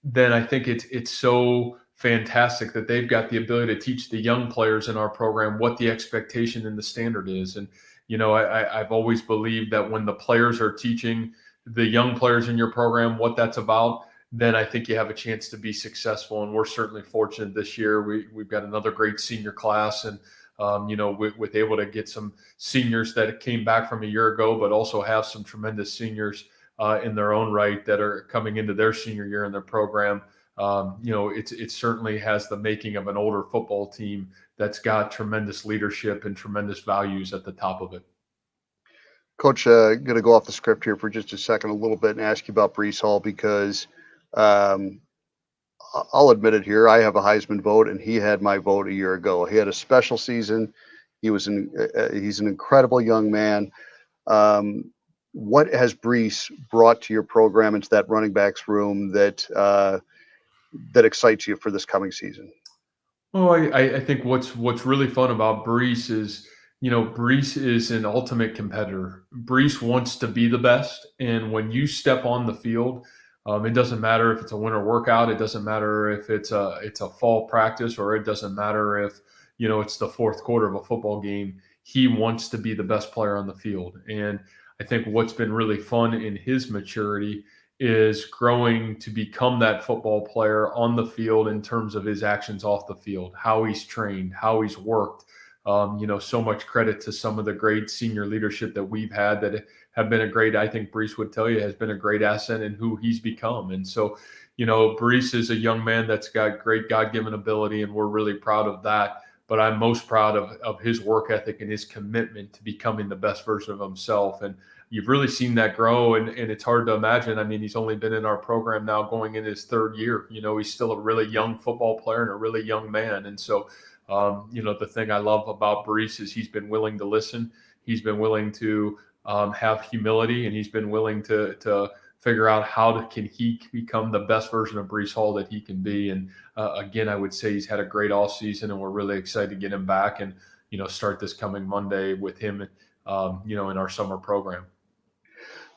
then I think it's so fantastic that they've got the ability to teach the young players in our program what the expectation and the standard is. And, I've always believed that when the players are teaching the young players in your program what that's about, then I think you have a chance to be successful. And we're certainly fortunate this year. We've got another great senior class, and with able to get some seniors that came back from a year ago, but also have some tremendous seniors in their own right that are coming into their senior year in their program. It certainly has the making of an older football team that's got tremendous leadership and tremendous values at the top of it. Coach, going to go off the script here for just a second, a little bit, and ask you about Breece Hall, because I'll admit it here. I have a Heisman vote, and he had my vote a year ago. He had a special season. He's an incredible young man. What has Breece brought to your program, into that running backs room that excites you for this coming season? Well, I think what's really fun about Breece is, Breece is an ultimate competitor. Breece wants to be the best, and when you step on the field, it doesn't matter if it's a winter workout. It doesn't matter if it's a fall practice, or it doesn't matter if it's the fourth quarter of a football game. He wants to be the best player on the field, and I think what's been really fun in his maturity is growing to become that football player on the field in terms of his actions off the field, how he's trained, how he's worked. So much credit to some of the great senior leadership that we've had that have been I think Breece would tell you, has been a great asset in who he's become. And so, Breece is a young man that's got great God-given ability, and we're really proud of that. But I'm most proud of his work ethic and his commitment to becoming the best version of himself. And you've really seen that grow, and it's hard to imagine. I mean, he's only been in our program now going in his third year. He's still a really young football player and a really young man. And so, the thing I love about Breece is he's been willing to listen. He's been willing to have humility, and he's been willing to figure out how can he become the best version of Breece Hall that he can be. And again, I would say he's had a great off season, and we're really excited to get him back and start this coming Monday with him in our summer program.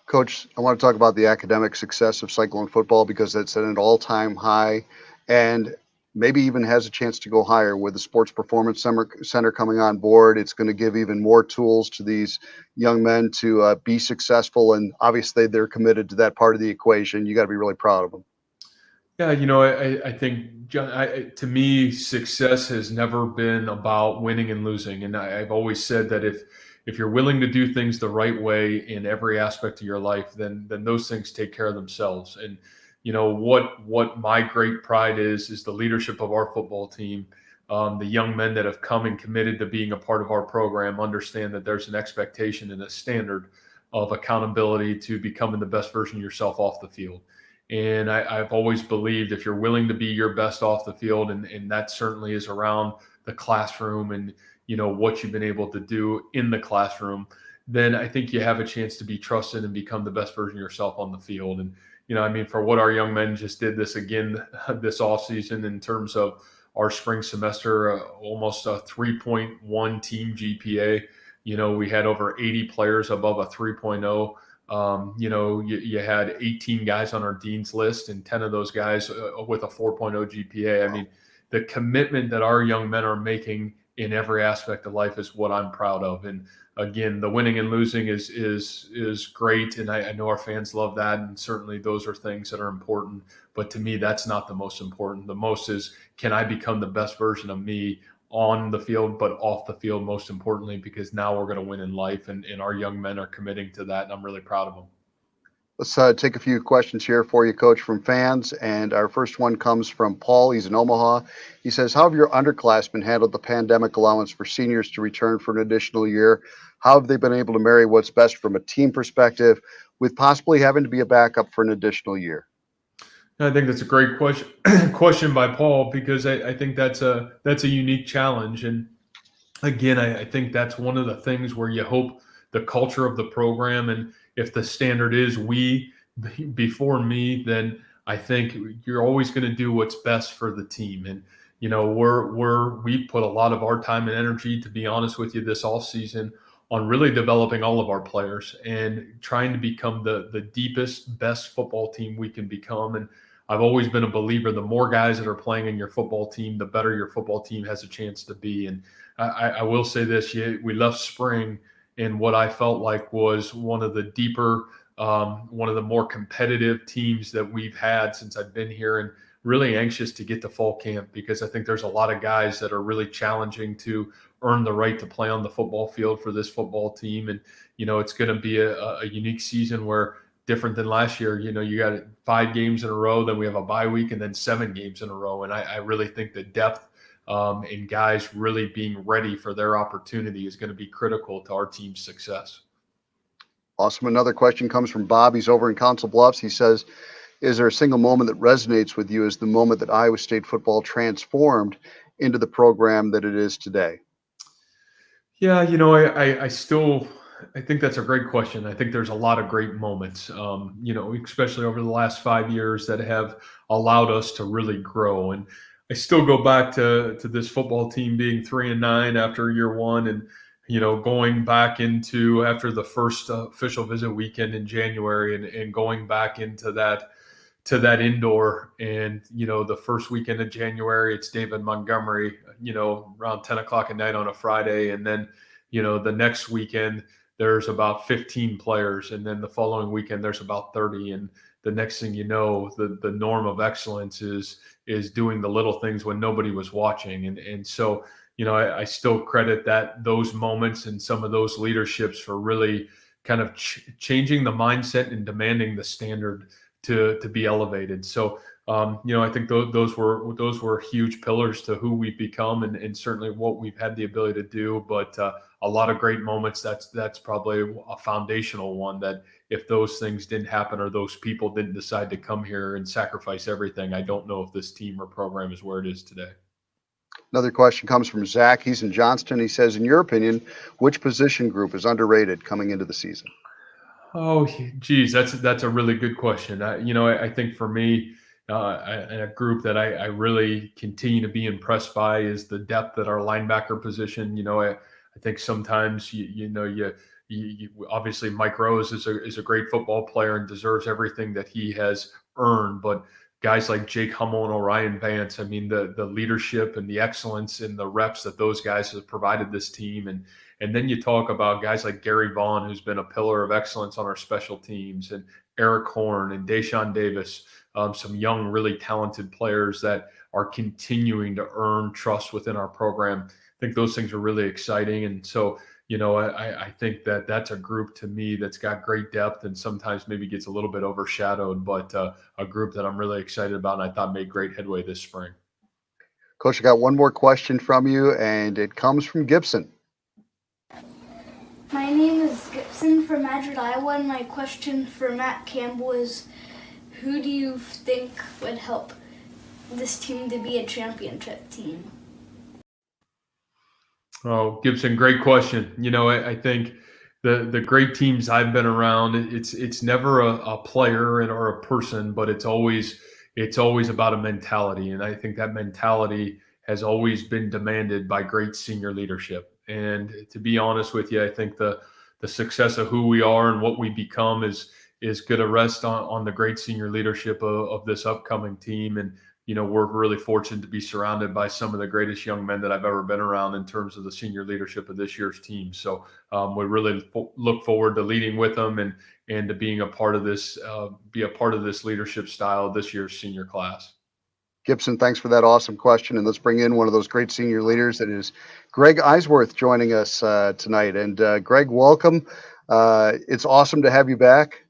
Coach, I want to talk about the academic success of Cyclone football, because it's at an all-time high, and maybe even has a chance to go higher with the Sports Performance Center coming on board. It's going to give even more tools to these young men to be successful, and obviously they're committed to that part of the equation. You got to be really proud of them. Yeah, I think, John, to me, success has never been about winning and losing. And I've always said that if you're willing to do things the right way in every aspect of your life, then those things take care of themselves. And what my great pride is the leadership of our football team. The young men that have come and committed to being a part of our program understand that there's an expectation and a standard of accountability to becoming the best version of yourself off the field. And I've always believed if you're willing to be your best off the field, and that certainly is around the classroom and what you've been able to do in the classroom, then I think you have a chance to be trusted and become the best version of yourself on the field. And for what our young men just did this again this offseason in terms of our spring semester, almost a 3.1 team GPA. We had over 80 players above a 3.0. You had 18 guys on our dean's list and 10 of those guys with a 4.0 GPA. I mean, the commitment that our young men are making in every aspect of life is what I'm proud of. And again, the winning and losing is great, and I know our fans love that, and certainly those are things that are important. But to me, that's not the most important. The most is, can I become the best version of me on the field, but off the field, most importantly, because now we're going to win in life, and our young men are committing to that, and I'm really proud of them. Let's take a few questions here for you, Coach, from fans. And our first one comes from Paul. He's in Omaha. He says, how have your underclassmen handled the pandemic allowance for seniors to return for an additional year? How have they been able to marry what's best from a team perspective with possibly having to be a backup for an additional year? I think that's a great question by Paul, because I think that's a unique challenge. And again, I think that's one of the things where you hope the culture of the program, and if the standard is we before me, then I think you're always going to do what's best for the team. And we put a lot of our time and energy, to be honest with you, this off season on really developing all of our players and trying to become the deepest, best football team we can become. And I've always been a believer, the more guys that are playing in your football team, the better your football team has a chance to be. And I will say this, we left spring in what I felt like was one of the deeper, one of the more competitive teams that we've had since I've been here, and really anxious to get to fall camp, because I think there's a lot of guys that are really challenging to earn the right to play on the football field for this football team. And, it's going to be a unique season where, different than last year, you got 5 games in a row, then we have a bye week, and then 7 games in a row. And I really think the depth and guys really being ready for their opportunity is going to be critical to our team's success. Awesome. Another question comes from Bob. He's over in Council Bluffs. He says, is there a single moment that resonates with you as the moment that Iowa State football transformed into the program that it is today? Yeah, I think that's a great question. I think there's a lot of great moments, especially over the last 5 years, that have allowed us to really grow. And I still go back to this football team being 3-9 after year one, and going back into after the first official visit weekend in January, and going back into that indoor, and the first weekend of January, it's David Montgomery, around 10 o'clock at night on a Friday, and then the next weekend there's about 15 players, and then the following weekend there's about 30, and the next thing you know, the norm of excellence is doing the little things when nobody was watching. And so I still credit those moments and some of those leaderships for really kind of changing the mindset and demanding the standard to be elevated. So I think those were huge pillars to who we've become, and certainly what we've had the ability to do. But a lot of great moments. That's probably a foundational one, that if those things didn't happen, or those people didn't decide to come here and sacrifice everything, I don't know if this team or program is where it is today. Another question comes from Zach. He's in Johnston. He says, in your opinion, which position group is underrated coming into the season? Oh, geez, that's a really good question. I think for me, and a group that I really continue to be impressed by is the depth at our linebacker position. I think sometimes you obviously Mike Rose is a great football player and deserves everything that he has earned, but guys like Jake Hummel and Orion Vance, I mean, the leadership and the excellence and the reps that those guys have provided this team. And then you talk about guys like Gary Vaughn, who's been a pillar of excellence on our special teams, and Eric Horn and Deshaun Davis, some young, really talented players that are continuing to earn trust within our program. I think those things are really exciting. And so, I think that's a group to me that's got great depth, and sometimes maybe gets a little bit overshadowed, but a group that I'm really excited about, and I thought made great headway this spring. Coach, I got one more question from you, and it comes from Gibson. My name is Gibson from Madrid, Iowa, and my question for Matt Campbell is, who do you think would help this team to be a championship team? Oh, Gibson, great question. I think the great teams I've been around, it's never a player or a person, but it's always about a mentality. And I think that mentality has always been demanded by great senior leadership. And to be honest with you, I think the success of who we are and what we become is going to rest on the great senior leadership of this upcoming team. And we're really fortunate to be surrounded by some of the greatest young men that I've ever been around in terms of the senior leadership of this year's team. So we really look forward to leading with them and to being a part of this, be a part of this leadership style of this year's senior class. Gibson, thanks for that awesome question. And let's bring in one of those great senior leaders. That is Greg Eisworth joining us tonight. And Greg, welcome. It's awesome to have you back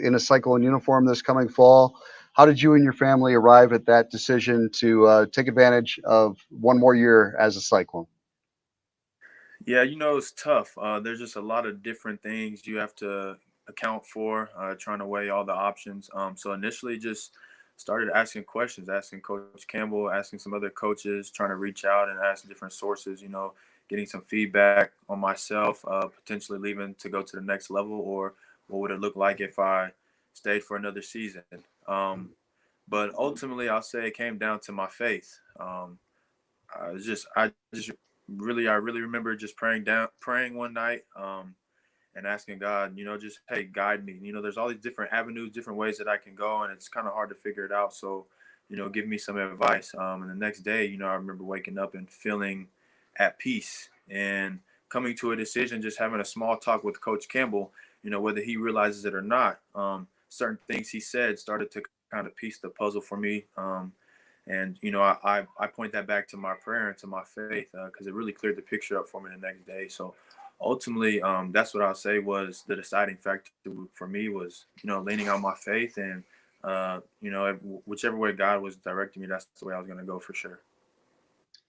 in a Cyclone uniform this coming fall. How did you and your family arrive at that decision to take advantage of one more year as a Cyclone? Yeah, it's tough. There's just a lot of different things you have to account for, trying to weigh all the options. So initially just started asking questions, asking Coach Campbell, asking some other coaches, trying to reach out and ask different sources, getting some feedback on myself, potentially leaving to go to the next level, or what would it look like if I stayed for another season. But ultimately, I'll say it came down to my faith. I really remember just praying one night, and asking God, just, hey, guide me. There's all these different avenues, different ways that I can go, and it's kind of hard to figure it out. So, give me some advice. And the next day, I remember waking up and feeling at peace and coming to a decision, just having a small talk with Coach Campbell, whether he realizes it or not. Certain things he said started to kind of piece the puzzle for me. And, I point that back to my prayer and to my faith, because it really cleared the picture up for me the next day. So ultimately, that's what I'll say was the deciding factor for me was, leaning on my faith, and, whichever way God was directing me, that's the way I was going to go for sure.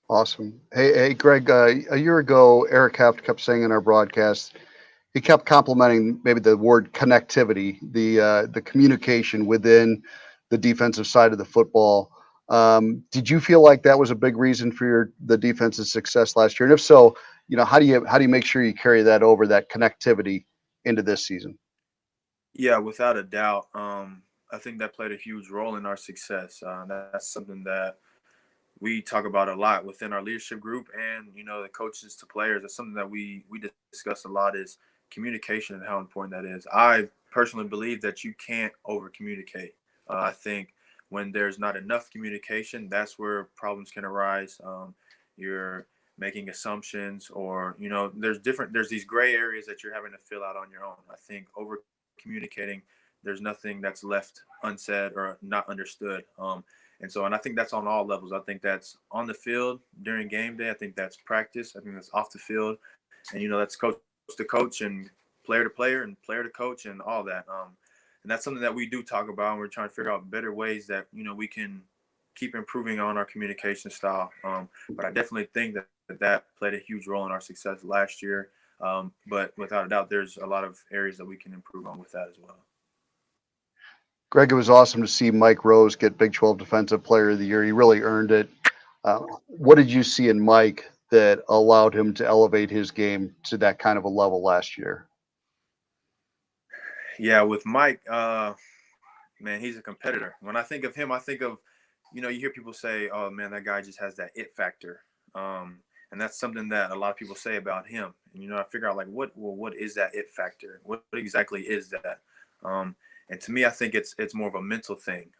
Awesome. Hey, Greg, a year ago, Eric Heft kept saying in our broadcast, he kept complimenting maybe the word connectivity, the communication within the defensive side of the football. Did you feel like that was a big reason for the defense's success last year? And if so, how do you make sure you carry that over, that connectivity, into this season? Yeah, without a doubt. I think that played a huge role in our success. That's something that we talk about a lot within our leadership group, and the coaches to players. That's something that we discuss a lot, is communication and how important that is. I personally believe that you can't over communicate. I think when there's not enough communication, that's where problems can arise. You're making assumptions, or there's these gray areas that you're having to fill out on your own. I think over communicating, there's nothing that's left unsaid or not understood. And I think that's on all levels. I think that's on the field during game day. I think that's practice. I think that's off the field, and that's coach to coach and player to player and player to coach and all that. And that's something that we do talk about, and we're trying to figure out better ways that we can keep improving on our communication style. But I definitely think that played a huge role in our success last year. But without a doubt, there's a lot of areas that we can improve on with that as well. Greg, it was awesome to see Mike Rose get Big 12 Defensive Player of the Year. He really earned it. What did you see in Mike that allowed him to elevate his game to that kind of a level last year? Yeah, with Mike, man, he's a competitor. When I think of him, I think of, you hear people say, oh, man, that guy just has that it factor. And that's something that a lot of people say about him. And, I figure out, like, what is that it factor? What exactly is that? And to me, I think it's more of a mental thing.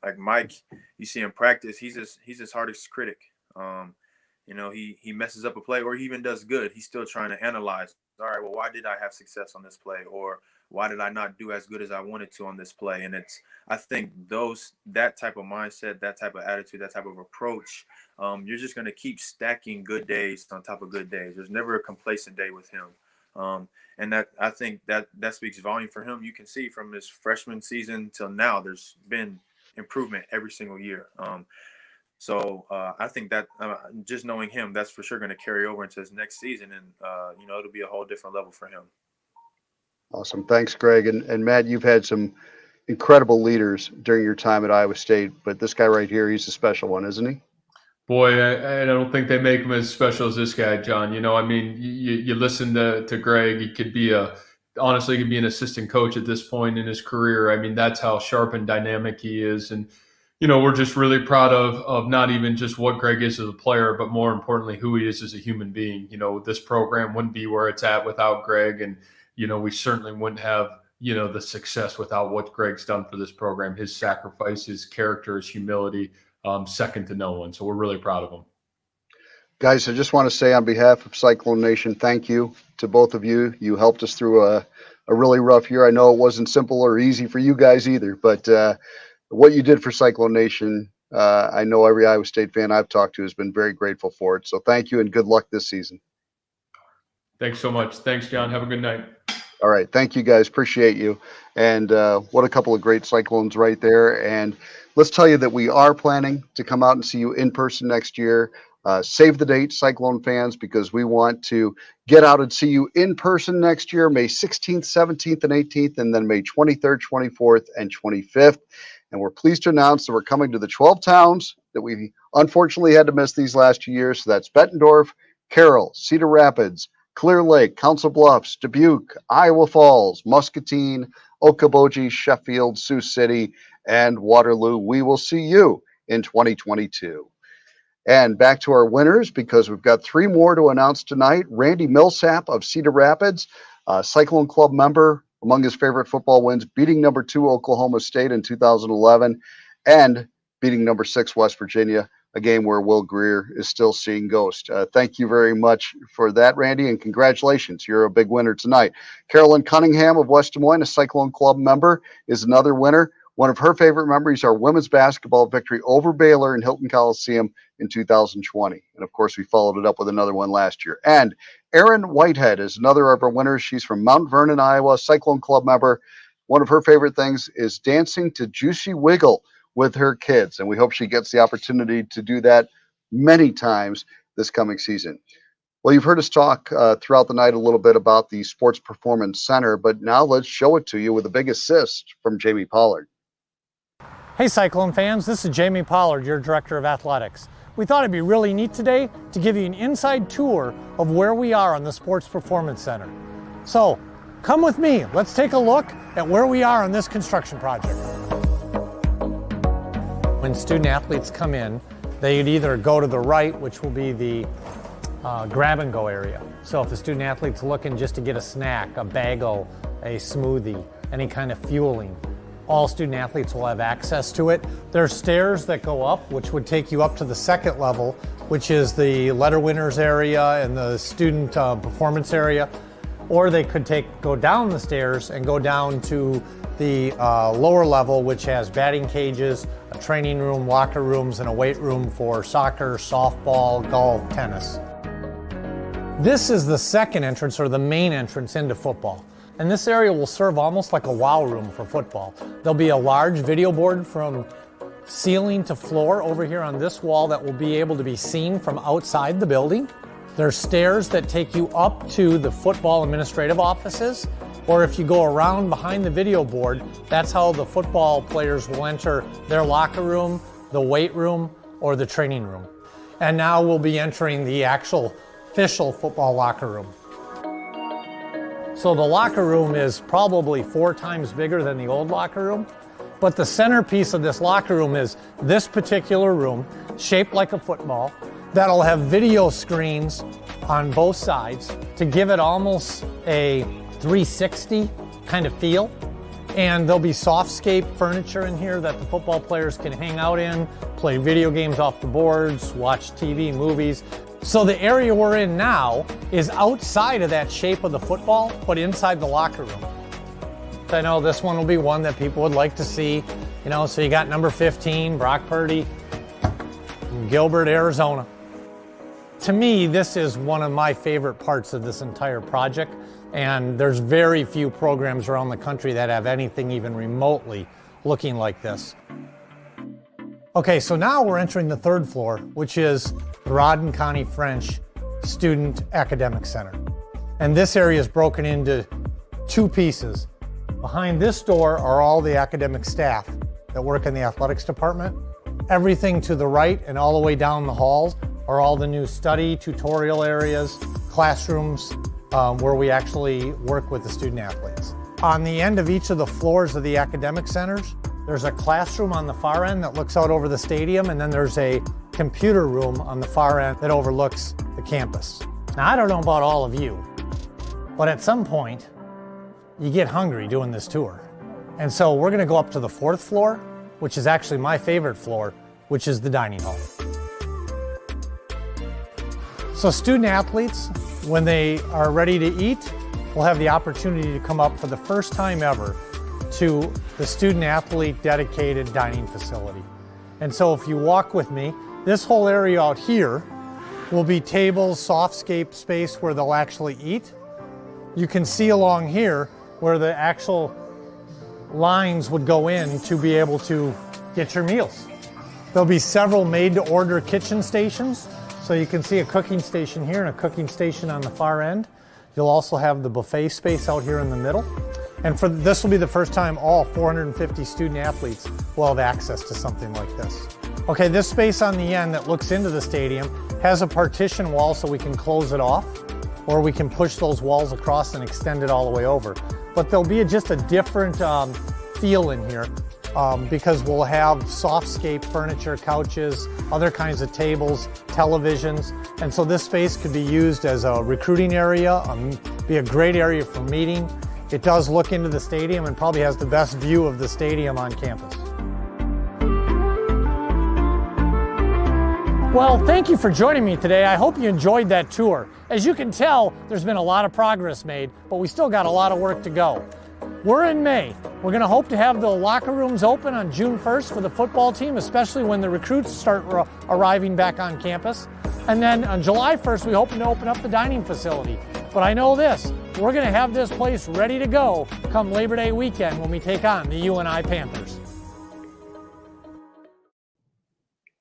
Like Mike, you see him practice, he's his hardest critic. He messes up a play, or he even does good. He's still trying to analyze. All right, well, why did I have success on this play? Or why did I not do as good as I wanted to on this play? And I think that type of mindset, that type of attitude, that type of approach, you're just going to keep stacking good days on top of good days. There's never a complacent day with him. And that, I think that speaks volume for him. You can see from his freshman season till now, there's been improvement every single year. So I think that just knowing him, that's for sure going to carry over into his next season. And, it'll be a whole different level for him. Awesome. Thanks, Greg. And Matt, you've had some incredible leaders during your time at Iowa State, but this guy right here, he's a special one, isn't he? Boy, I don't think they make him as special as this guy, John. You listen to Greg. He could be honestly an assistant coach at this point in his career. I mean, that's how sharp and dynamic he is. And, we're just really proud of not even just what Greg is as a player, but more importantly, who he is as a human being. This program wouldn't be where it's at without Greg. And, we certainly wouldn't have, the success without what Greg's done for this program. His sacrifice, his character, his humility, second to no one. So we're really proud of him. Guys, I just want to say on behalf of Cyclone Nation, thank you to both of you. You helped us through a really rough year. I know it wasn't simple or easy for you guys either, but what you did for Cyclone Nation, I know every Iowa State fan I've talked to has been very grateful for it. So thank you and good luck this season. Thanks so much. Thanks, John. Have a good night. All right. Thank you, guys. Appreciate you. And what a couple of great Cyclones right there. And let's tell you that we are planning to come out and see you in person next year. Save the date, Cyclone fans, because we want to get out and see you in person next year, May 16th, 17th, and 18th, and then May 23rd, 24th, and 25th. And we're pleased to announce that we're coming to the 12 towns that we unfortunately had to miss these last 2 years. So that's Bettendorf, Carroll, Cedar Rapids, Clear Lake, Council Bluffs, Dubuque, Iowa Falls, Muscatine, Okoboji, Sheffield, Sioux City, and Waterloo. We will see you in 2022. And back to our winners, because we've got 3 more to announce tonight. Randy Millsap of Cedar Rapids, Cyclone Club member, among his favorite football wins, beating number 2 Oklahoma State in 2011 and beating number 6 West Virginia, a game where Will Greer is still seeing ghosts. Thank you very much for that, Randy, and congratulations. You're a big winner tonight. Carolyn Cunningham of West Des Moines, a Cyclone Club member, is another winner. One of her favorite memories are women's basketball victory over Baylor in Hilton Coliseum in 2020. And of course, we followed it up with another one last year. And Erin Whitehead is another of our winners. She's from Mount Vernon, Iowa, Cyclone Club member. One of her favorite things is dancing to Juicy Wiggle with her kids. And we hope she gets the opportunity to do that many times this coming season. Well, you've heard us talk throughout the night a little bit about the Sports Performance Center, but now let's show it to you with a big assist from Jamie Pollard. Hey Cyclone fans, this is Jamie Pollard, your Director of Athletics. We thought it'd be really neat today to give you an inside tour of where we are on the Sports Performance Center. So come with me, let's take a look at where we are on this construction project. When student athletes come in, they'd either go to the right, which will be the grab and go area. So if the student athlete's looking just to get a snack, a bagel, a smoothie, any kind of fueling, all student athletes will have access to it. There's stairs that go up, which would take you up to the second level, which is the letter winners area and the student performance area. Or they could go down the stairs and go down to the lower level, which has batting cages, a training room, locker rooms, and a weight room for soccer, softball, golf, tennis. This is the second entrance, or the main entrance into football. And this area will serve almost like a wow room for football. There'll be a large video board from ceiling to floor over here on this wall that will be able to be seen from outside the building. There's stairs that take you up to the football administrative offices, or if you go around behind the video board, that's how the football players will enter their locker room, the weight room, or the training room. And now we'll be entering the actual official football locker room. So the locker room is probably 4 times bigger than the old locker room, but the centerpiece of this locker room is this particular room, shaped like a football, that'll have video screens on both sides to give it almost a 360 kind of feel. And there'll be softscape furniture in here that the football players can hang out in, play video games off the boards, watch TV, movies. So the area we're in now is outside of that shape of the football, but inside the locker room. I know this one will be one that people would like to see, so you got number 15, Brock Purdy, from Gilbert, Arizona. To me, this is one of my favorite parts of this entire project, and there's very few programs around the country that have anything even remotely looking like this. Okay, so now we're entering the 3rd floor, which is the Rod and Connie French Student Academic Center. And this area is broken into 2 pieces. Behind this door are all the academic staff that work in the athletics department. Everything to the right and all the way down the halls are all the new study, tutorial areas, classrooms, where we actually work with the student athletes. On the end of each of the floors of the academic centers There's a classroom on the far end that looks out over the stadium, and then there's a computer room on the far end that overlooks the campus. Now, I don't know about all of you, but at some point, you get hungry doing this tour. And so we're gonna go up to the 4th floor, which is actually my favorite floor, which is the dining hall. So student athletes, when they are ready to eat, will have the opportunity to come up for the first time ever to the student athlete dedicated dining facility. And so if you walk with me, this whole area out here will be tables, softscape space where they'll actually eat. You can see along here where the actual lines would go in to be able to get your meals. There'll be several made-to-order kitchen stations. So you can see a cooking station here and a cooking station on the far end. You'll also have the buffet space out here in the middle. And this will be the first time all 450 student athletes will have access to something like this. Okay, this space on the end that looks into the stadium has a partition wall so we can close it off, or we can push those walls across and extend it all the way over. But there'll be just a different feel in here because we'll have softscape furniture, couches, other kinds of tables, televisions. And so this space could be used as a recruiting area, be a great area for meeting. It does look into the stadium and probably has the best view of the stadium on campus. Well, thank you for joining me today. I hope you enjoyed that tour. As you can tell, there's been a lot of progress made, but we still got a lot of work to go. We're in May. We're going to hope to have the locker rooms open on June 1st for the football team, especially when the recruits start arriving back on campus. And then on July 1st, we hope to open up the dining facility. But I know this, we're going to have this place ready to go come Labor Day weekend when we take on the UNI Panthers.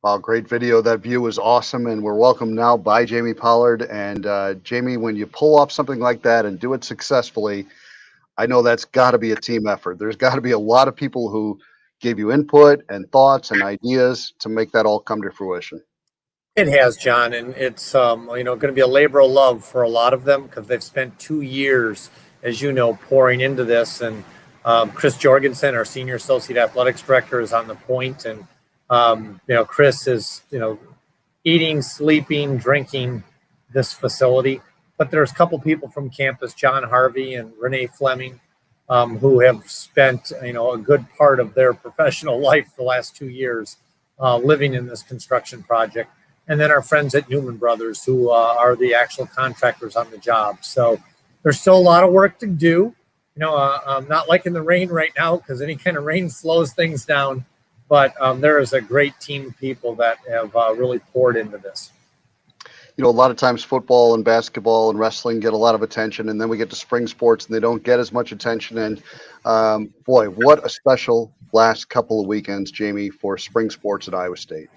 Wow, great video. That view was awesome, and we're welcomed now by Jamie Pollard. And Jamie, when you pull off something like that and do it successfully, I know that's got to be a team effort. There's got to be a lot of people who gave you input and thoughts and ideas to make that all come to fruition. It has, John, and it's going to be a labor of love for a lot of them because they've spent 2 years, as you know, pouring into this. And Chris Jorgensen, our senior associate athletics director, is on the point, and Chris is eating, sleeping, drinking this facility. But there's a couple people from campus, John Harvey and Renee Fleming, who have spent a good part of their professional life the last 2 years living in this construction project. And then our friends at Newman Brothers, who are the actual contractors on the job. So there's still a lot of work to do. I'm not liking the rain right now because any kind of rain slows things down. But there is a great team of people that have really poured into this. A lot of times football and basketball and wrestling get a lot of attention, and then we get to spring sports and they don't get as much attention. And boy, what a special last couple of weekends, Jamie, for spring sports at Iowa State.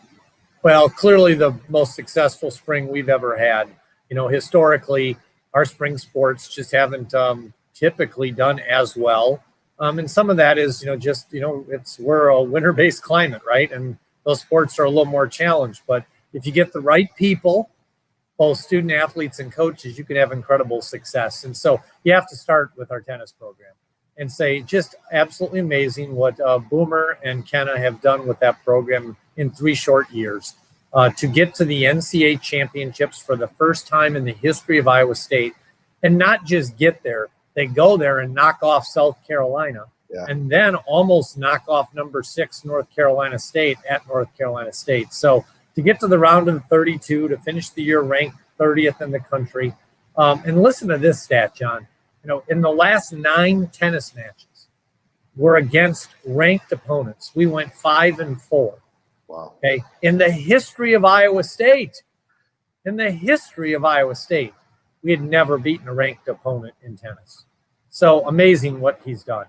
Well, clearly the most successful spring we've ever had. Historically, our spring sports just haven't typically done as well. And some of that is, we're a winter-based climate, right? And those sports are a little more challenged. But if you get the right people, both student athletes and coaches, you can have incredible success. And so you have to start with our tennis program and say just absolutely amazing what Boomer and Kenna have done with that program in 3 short years to get to the NCAA championships for the first time in the history of Iowa State, and not just get there. They go there and knock off South Carolina and then almost knock off number 6 North Carolina State at North Carolina State. So to get to the round of 32, to finish the year ranked 30th in the country. And listen to this stat, John. In the last 9 tennis matches, we're against ranked opponents. We went 5-4. Wow. Okay. In the history of Iowa State, we had never beaten a ranked opponent in tennis. So amazing what he's done.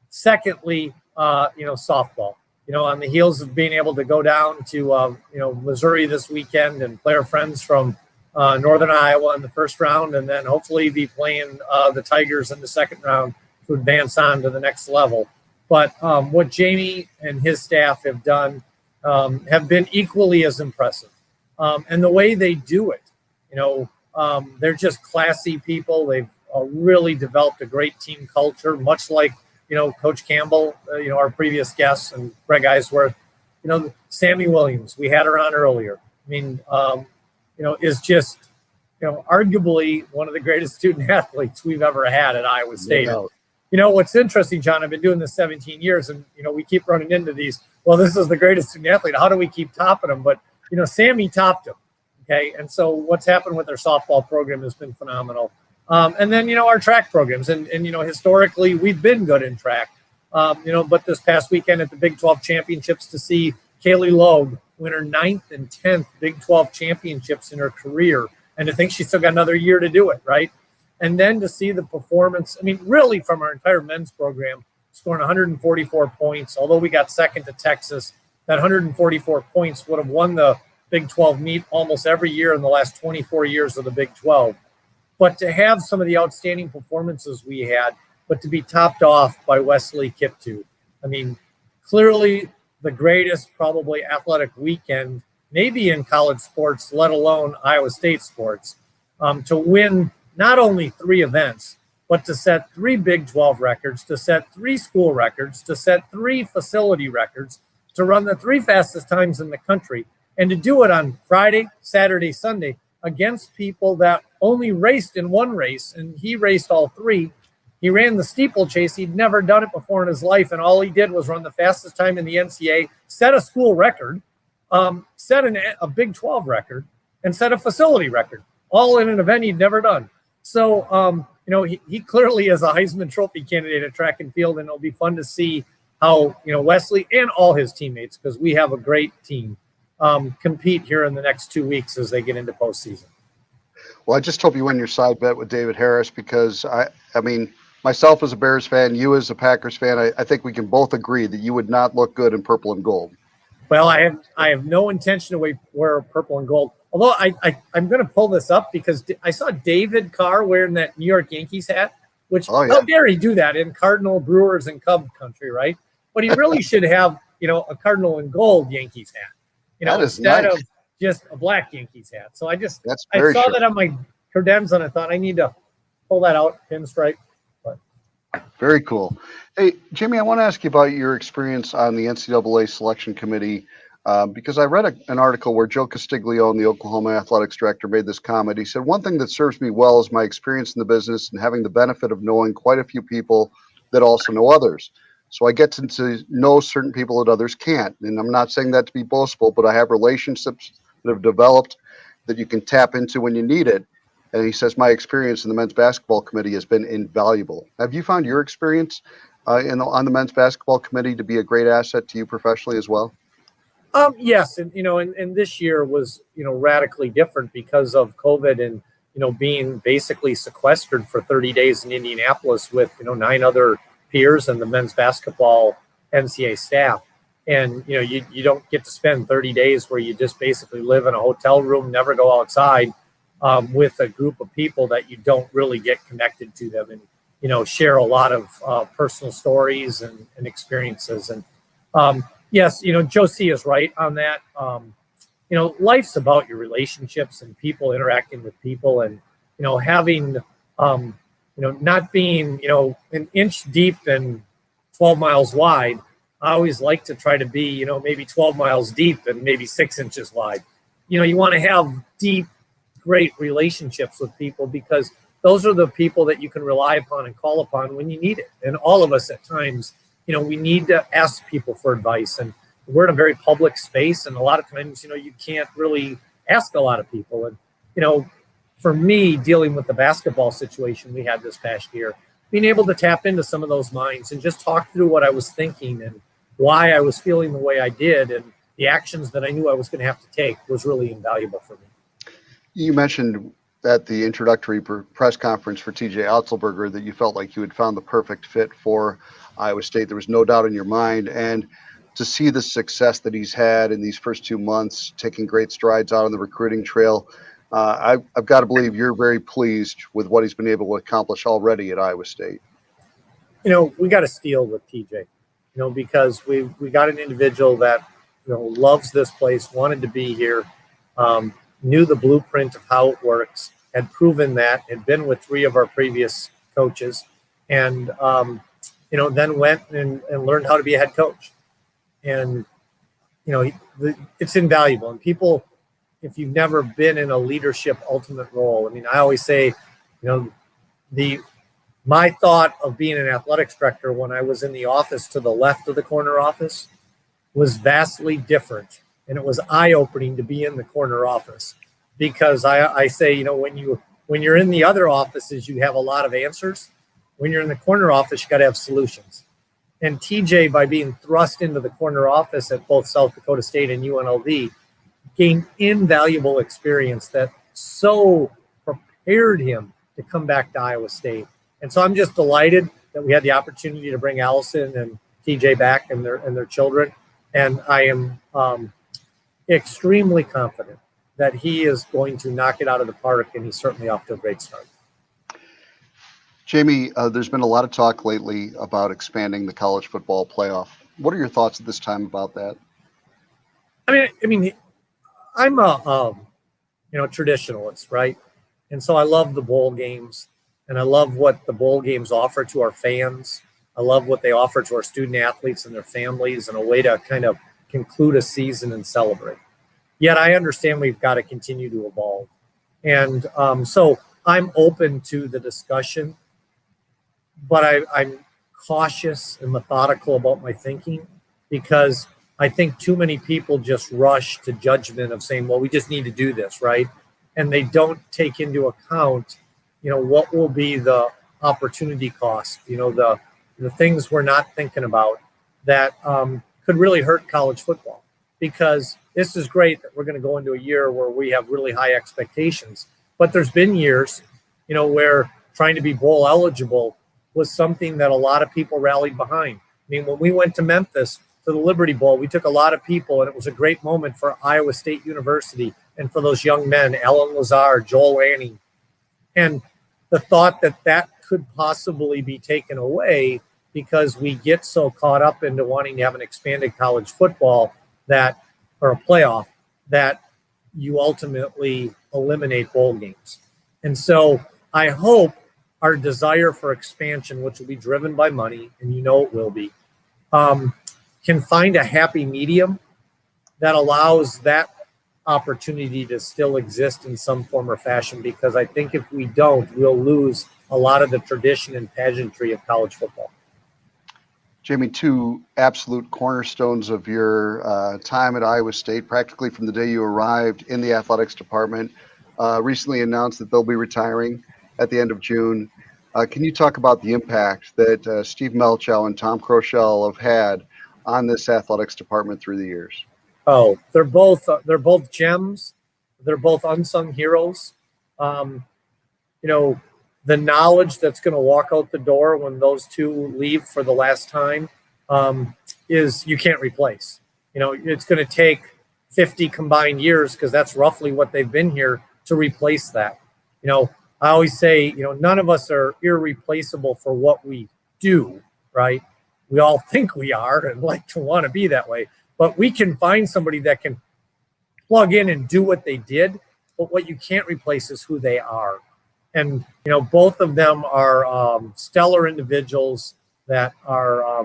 Secondly, softball. On the heels of being able to go down to, Missouri this weekend and play our friends from Northern Iowa in the first round, and then hopefully be playing the Tigers in the second round to advance on to the next level. But what Jamie and his staff have done have been equally as impressive. And the way they do it, they're just classy people. They've really developed a great team culture, much like, Coach Campbell, our previous guest, and Greg Eisworth, Sammy Williams, we had her on earlier. I mean, is just, arguably one of the greatest student athletes we've ever had at Iowa State. What's interesting, John, I've been doing this 17 years and, we keep running into these. Well, this is the greatest student athlete. How do we keep topping them? But, Sammy topped him. Okay. And so what's happened with our softball program has been phenomenal. And then, our track programs and, historically we've been good in track, but this past weekend at the Big 12 championships to see Kaylee Logue win her 9th and 10th Big 12 championships in her career. And to think she's still got another year to do it. Right. And then to see the performance, really from our entire men's program, scoring 144 points, although we got second to Texas, that 144 points would have won the Big 12 meet almost every year in the last 24 years of the Big 12. But to have some of the outstanding performances we had, but to be topped off by Wesley Kiptoo, clearly the greatest probably athletic weekend, maybe in college sports, let alone Iowa State sports, to win not only 3 events, but to set 3 Big 12 records, to set 3 school records, to set 3 facility records, to run the 3 fastest times in the country, and to do it on Friday, Saturday, Sunday against people that only raced in 1 race, and he raced all 3. He ran the steeplechase. He'd never done it before in his life, and all he did was run the fastest time in the NCAA, set a school record, set a Big 12 record, and set a facility record, all in an event he'd never done. So, he clearly is a Heisman Trophy candidate at track and field, and it'll be fun to see how, Wesley and all his teammates, because we have a great team, compete here in the next 2 weeks as they get into postseason. Well, I just hope you win your side bet with David Harris, because myself as a Bears fan, you as a Packers fan, I think we can both agree that you would not look good in purple and gold. Well, I have no intention to wear purple and gold. Although I'm going to pull this up because I saw David Carr wearing that New York Yankees hat, which how dare he do that in Cardinal, Brewers, and Cub country, right? But he really should have, a Cardinal and gold Yankees hat, instead of just a black Yankees hat. So I saw that on my credenza and I thought I need to pull that out, pinstripe. But very cool. Hey, Jimmy, I want to ask you about your experience on the NCAA selection committee. Because I read an article where Joe Castiglione, the Oklahoma athletics director, made this comment. He said, "One thing that serves me well is my experience in the business and having the benefit of knowing quite a few people that also know others. So I get to know certain people that others can't. And I'm not saying that to be boastful, but I have relationships that have developed that you can tap into when you need it." And he says, "My experience in the men's basketball committee has been invaluable." Have you found your experience on the men's basketball committee to be a great asset to you professionally as well? Yes. And, and this year was, radically different because of COVID and, being basically sequestered for 30 days in Indianapolis with, 9 other peers and the men's basketball NCAA staff. And, you don't get to spend 30 days where you just basically live in a hotel room, never go outside with a group of people that you don't really get connected to them and, share a lot of personal stories and experiences. And, yes, Josie is right on that. Life's about your relationships and people interacting with people and, having, not being, an inch deep and 12 miles wide. I always like to try to be, maybe 12 miles deep and maybe 6 inches wide. You want to have deep, great relationships with people because those are the people that you can rely upon and call upon when you need it. And all of us at times, we need to ask people for advice, and we're in a very public space. And a lot of times, you can't really ask a lot of people. And, for me, dealing with the basketball situation we had this past year, being able to tap into some of those minds and just talk through what I was thinking and why I was feeling the way I did and the actions that I knew I was going to have to take was really invaluable for me. You mentioned at the introductory press conference for TJ Otzelberger that you felt like you had found the perfect fit for Iowa State. There was no doubt in your mind. And to see the success that he's had in these first 2 months, taking great strides out on the recruiting trail, I've got to believe you're very pleased with what he's been able to accomplish already at Iowa State. We got a steal with TJ, because we got an individual that, loves this place, wanted to be here, knew the blueprint of how it works, had proven that, had been with 3 of our previous coaches. And, then went and learned how to be a head coach. And, it's invaluable. And people, if you've never been in a leadership ultimate role, I mean, I always say, my thought of being an athletics director when I was in the office to the left of the corner office was vastly different. And it was eye-opening to be in the corner office, because I say, when you're in the other offices, you have a lot of answers. When you're in the corner office, you got to have solutions. And TJ, by being thrust into the corner office at both South Dakota State and UNLV, gained invaluable experience that so prepared him to come back to Iowa State. And so I'm just delighted that we had the opportunity to bring Allison and TJ back and their children. And I am extremely confident that he is going to knock it out of the park, and he's certainly off to a great start. Jamie, there's been a lot of talk lately about expanding the college football playoff. What are your thoughts at this time about that? I mean, I'm a traditionalist, right? And so I love the bowl games, and I love what the bowl games offer to our fans. I love what they offer to our student athletes and their families, and a way to kind of conclude a season and celebrate. Yet I understand we've got to continue to evolve. And so I'm open to the discussion, but I'm cautious and methodical about my thinking, because I think too many people just rush to judgment of saying, well, we just need to do this, right? And they don't take into account, what will be the opportunity cost, the things we're not thinking about that could really hurt college football. Because this is great that we're going to go into a year where we have really high expectations. But there's been years, where trying to be bowl eligible was something that a lot of people rallied behind. I mean, when we went to Memphis to the Liberty Bowl, we took a lot of people, and it was a great moment for Iowa State University and for those young men, Alan Lazard, Joel Lanning. And the thought that could possibly be taken away because we get so caught up into wanting to have an expanded college football or a playoff, that you ultimately eliminate bowl games. And so I hope our desire for expansion, which will be driven by money, and it will be, can find a happy medium that allows that opportunity to still exist in some form or fashion. Because I think if we don't, we'll lose a lot of the tradition and pageantry of college football. Jamie, two absolute cornerstones of your time at Iowa State, practically from the day you arrived in the athletics department, recently announced that they'll be retiring at the end of June. Can you talk about the impact that Steve Melchow and Tom Crochelle have had on this athletics department through the years? Oh, they're both gems. They're both unsung heroes. The knowledge that's going to walk out the door when those two leave for the last time is you can't replace. It's going to take 50 combined years, because that's roughly what they've been here, to replace that. I always say, none of us are irreplaceable for what we do, right? We all think we are and like to want to be that way, but we can find somebody that can plug in and do what they did. But what you can't replace is who they are. And, both of them are stellar individuals that are,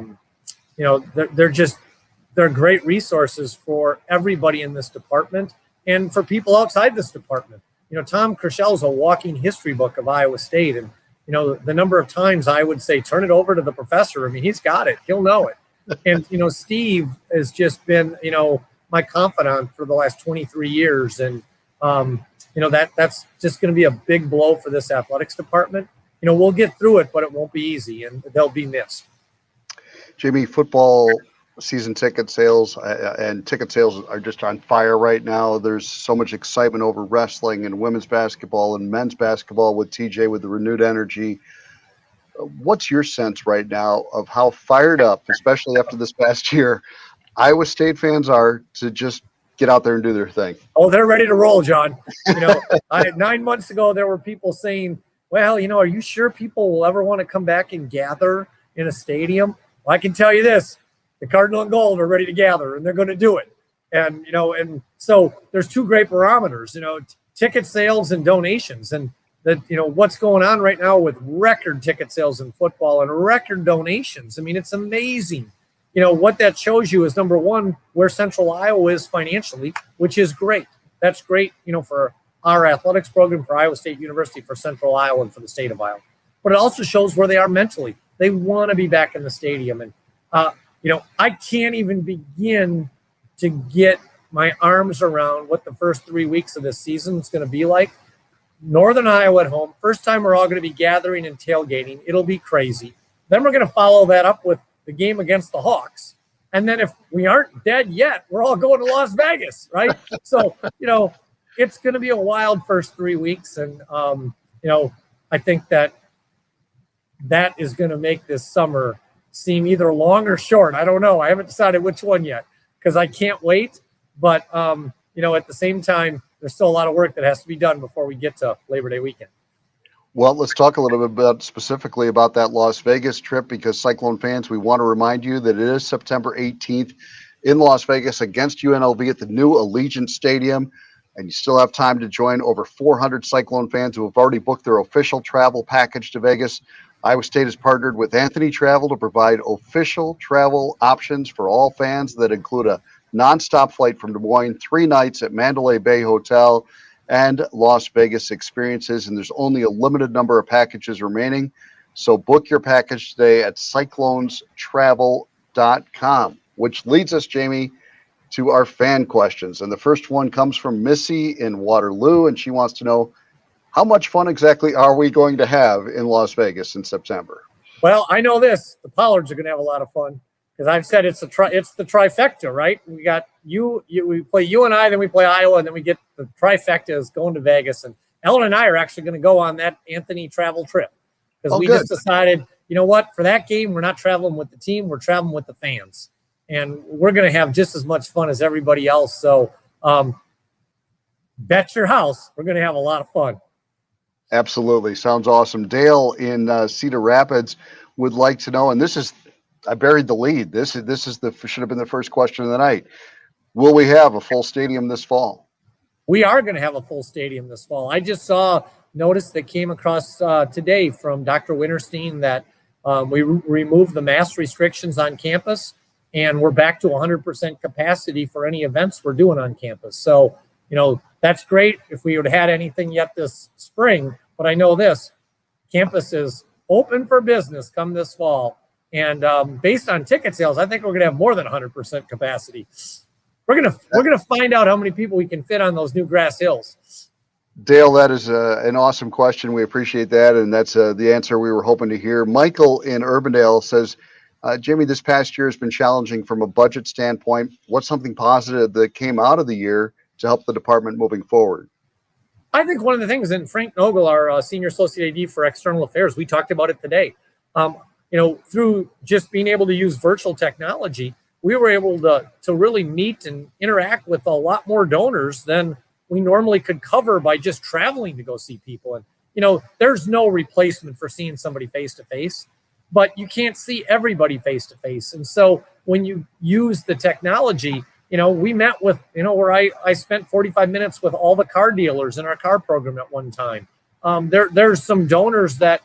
they're great resources for everybody in this department and for people outside this department. Tom Crochelle is a walking history book of Iowa State. And, the number of times I would say, turn it over to the professor. I mean, he's got it. He'll know it. And, Steve has just been, my confidant for the last 23 years. And, that's just going to be a big blow for this athletics department. We'll get through it, but it won't be easy, and they'll be missed. Jamie, football season ticket sales and ticket sales are just on fire right now. There's so much excitement over wrestling and women's basketball and men's basketball with TJ with the renewed energy. What's your sense right now of how fired up, especially after this past year, Iowa State fans are to just get out there and do their thing? Oh, they're ready to roll, John. 9 months ago, there were people saying, well, are you sure people will ever want to come back and gather in a stadium? Well, I can tell you this, the Cardinal and Gold are ready to gather, and they're going to do it. And, and so there's two great barometers, ticket sales and donations. And that, what's going on right now with record ticket sales in football and record donations. I mean, it's amazing. What that shows you is, number one, where Central Iowa is financially, which is great. That's great, for our athletics program, for Iowa State University, for Central Iowa, and for the state of Iowa. But it also shows where they are mentally. They want to be back in the stadium. And, I can't even begin to get my arms around what the first 3 weeks of this season is going to be like. Northern Iowa at home. First time we're all going to be gathering and tailgating. It'll be crazy. Then we're going to follow that up with the game against the Hawks. And then if we aren't dead yet, we're all going to Las Vegas, right? So, it's going to be a wild first 3 weeks. And, I think that is going to make this summer seem either long or short. I don't know. I haven't decided which one yet because I can't wait. But, at the same time, there's still a lot of work that has to be done before we get to Labor Day weekend. Well, let's talk a little bit specifically about that Las Vegas trip, because Cyclone fans, we want to remind you that it is September 18th in Las Vegas against UNLV at the new Allegiant Stadium. And you still have time to join over 400 Cyclone fans who have already booked their official travel package to Vegas. Iowa State has partnered with Anthony Travel to provide official travel options for all fans that include a nonstop flight from Des Moines, 3 nights at Mandalay Bay Hotel, and Las Vegas experiences. And there's only a limited number of packages remaining. So book your package today at Cyclones.tv, which leads us, Jamie, to our fan questions. And the first one comes from Missy in Waterloo, and she wants to know, how much fun exactly are we going to have in Las Vegas in September? Well, I know this. The Pollards are going to have a lot of fun because I've said it's the trifecta, right? We got we play UNI, then we play Iowa, and then we get the trifecta is going to Vegas. And Ellen and I are actually going to go on that Anthony travel trip because we just decided, what, for that game, we're not traveling with the team, we're traveling with the fans. And we're going to have just as much fun as everybody else. So bet your house, we're going to have a lot of fun. Absolutely. Sounds awesome. Dale in Cedar Rapids would like to know, and this is, I buried the lead. This should have been the first question of the night. Will we have a full stadium this fall? We are going to have a full stadium this fall. I just saw notice that came across today from Dr. Winterstein that we removed the mask restrictions on campus, and we're back to 100% capacity for any events we're doing on campus. So, that's great if we would have had anything yet this spring, but I know this, campus is open for business come this fall. And based on ticket sales, I think we're going to have more than 100% capacity. We're going to find out how many people we can fit on those new grass hills. Dale, that is an awesome question. We appreciate that, and that's the answer we were hoping to hear. Michael in Urbandale says, Jimmy, this past year has been challenging from a budget standpoint. What's something positive that came out of the year to help the department moving forward? I think one of the things, and Frank Nogel, our senior associate AD for external affairs, we talked about it today. Through just being able to use virtual technology, we were able to really meet and interact with a lot more donors than we normally could cover by just traveling to go see people. And, there's no replacement for seeing somebody face-to-face, but you can't see everybody face-to-face. And so when you use the technology, we met with, where I spent 45 minutes with all the car dealers in our car program at one time. There's some donors that,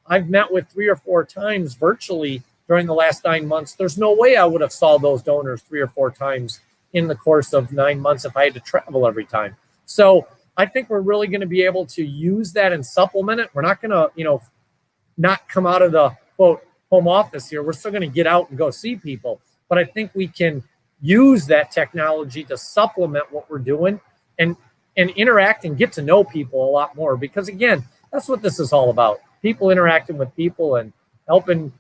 I've met with 3 or 4 times virtually during the last 9 months. There's no way I would have saw those donors 3 or 4 times in the course of 9 months if I had to travel every time. So I think we're really going to be able to use that and supplement it. We're not going to, not come out of the, quote, home office here. We're still going to get out and go see people. But I think we can use that technology to supplement what we're doing and interact and get to know people a lot more. Because, again, that's what this is all about. People interacting with people and helping,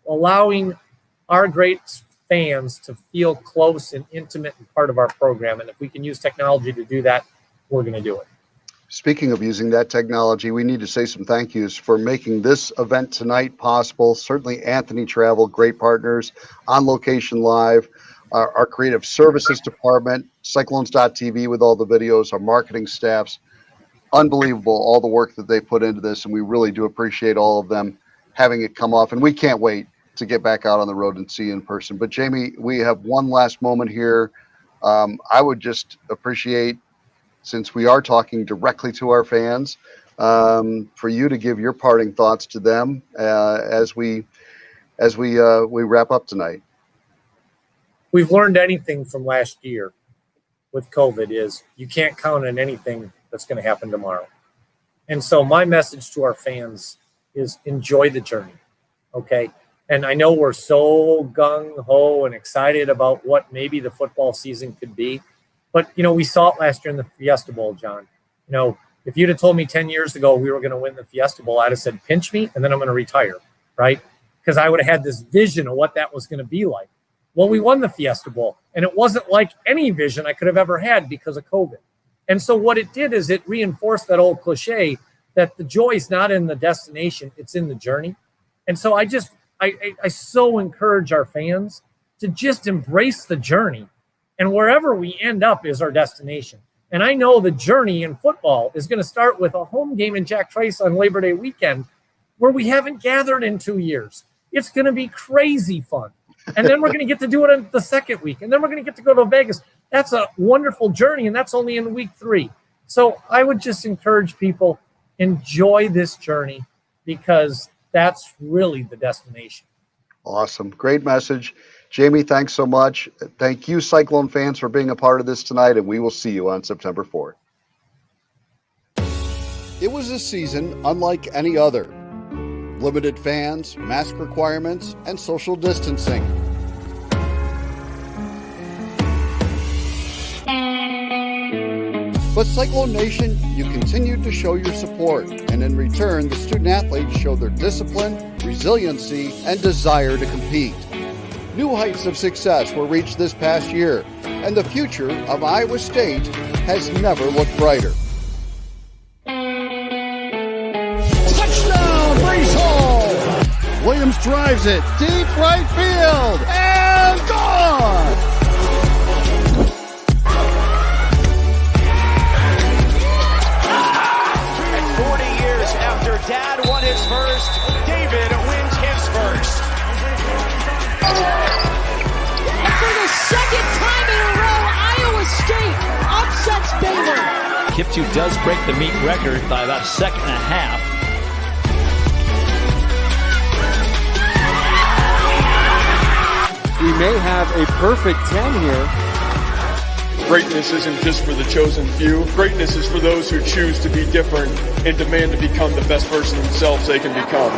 allowing our great fans to feel close and intimate and part of our program. And if we can use technology to do that, we're going to do it. Speaking of using that technology, we need to say some thank yous for making this event tonight possible. Certainly Anthony Travel, great partners, On Location Live, our creative services department, Cyclones.tv with all the videos, our marketing staffs. Unbelievable, all the work that they put into this, and we really do appreciate all of them having it come off. And we can't wait to get back out on the road and see you in person. But, Jamie, we have one last moment here. I would just appreciate since we are talking directly to our fans, for you to give your parting thoughts to them as we wrap up tonight. We've learned anything from last year with COVID is you can't count on anything that's going to happen tomorrow. And so my message to our fans is enjoy the journey, okay? And I know we're so gung-ho and excited about what maybe the football season could be. But, we saw it last year in the Fiesta Bowl, John. If you'd have told me 10 years ago we were going to win the Fiesta Bowl, I'd have said, pinch me, and then I'm going to retire, right? Because I would have had this vision of what that was going to be like. Well, we won the Fiesta Bowl, and it wasn't like any vision I could have ever had because of COVID. And so what it did is it reinforced that old cliche that the joy is not in the destination, it's in the journey. And so I so encourage our fans to just embrace the journey, and wherever we end up is our destination. And I know the journey in football is going to start with a home game in Jack Trice on Labor Day weekend where we haven't gathered in 2 years. It's going to be crazy fun. And then we're going to get to do it in the second week. And then we're going to get to go to Vegas. That's a wonderful journey, and that's only in week 3. So I would just encourage people, enjoy this journey because that's really the destination. Awesome. Great message. Jamie, thanks so much. Thank you, Cyclone fans, for being a part of this tonight, and we will see you on September 4th. It was a season unlike any other. Limited fans, mask requirements, and social distancing. But Cyclone Nation, you continued to show your support, and in return, the student athletes showed their discipline, resiliency, and desire to compete. New heights of success were reached this past year, and the future of Iowa State has never looked brighter. Touchdown, Brees Hall! Williams drives it deep right field, and gone! And 40 years after Dad won his first, David wins his first. And for the second time in a row, Iowa State upsets Baylor. Kiptoo does break the meet record by about a second and a half. We may have a perfect 10 here. Greatness isn't just for the chosen few. Greatness is for those who choose to be different and demand to become the best version themselves they can become.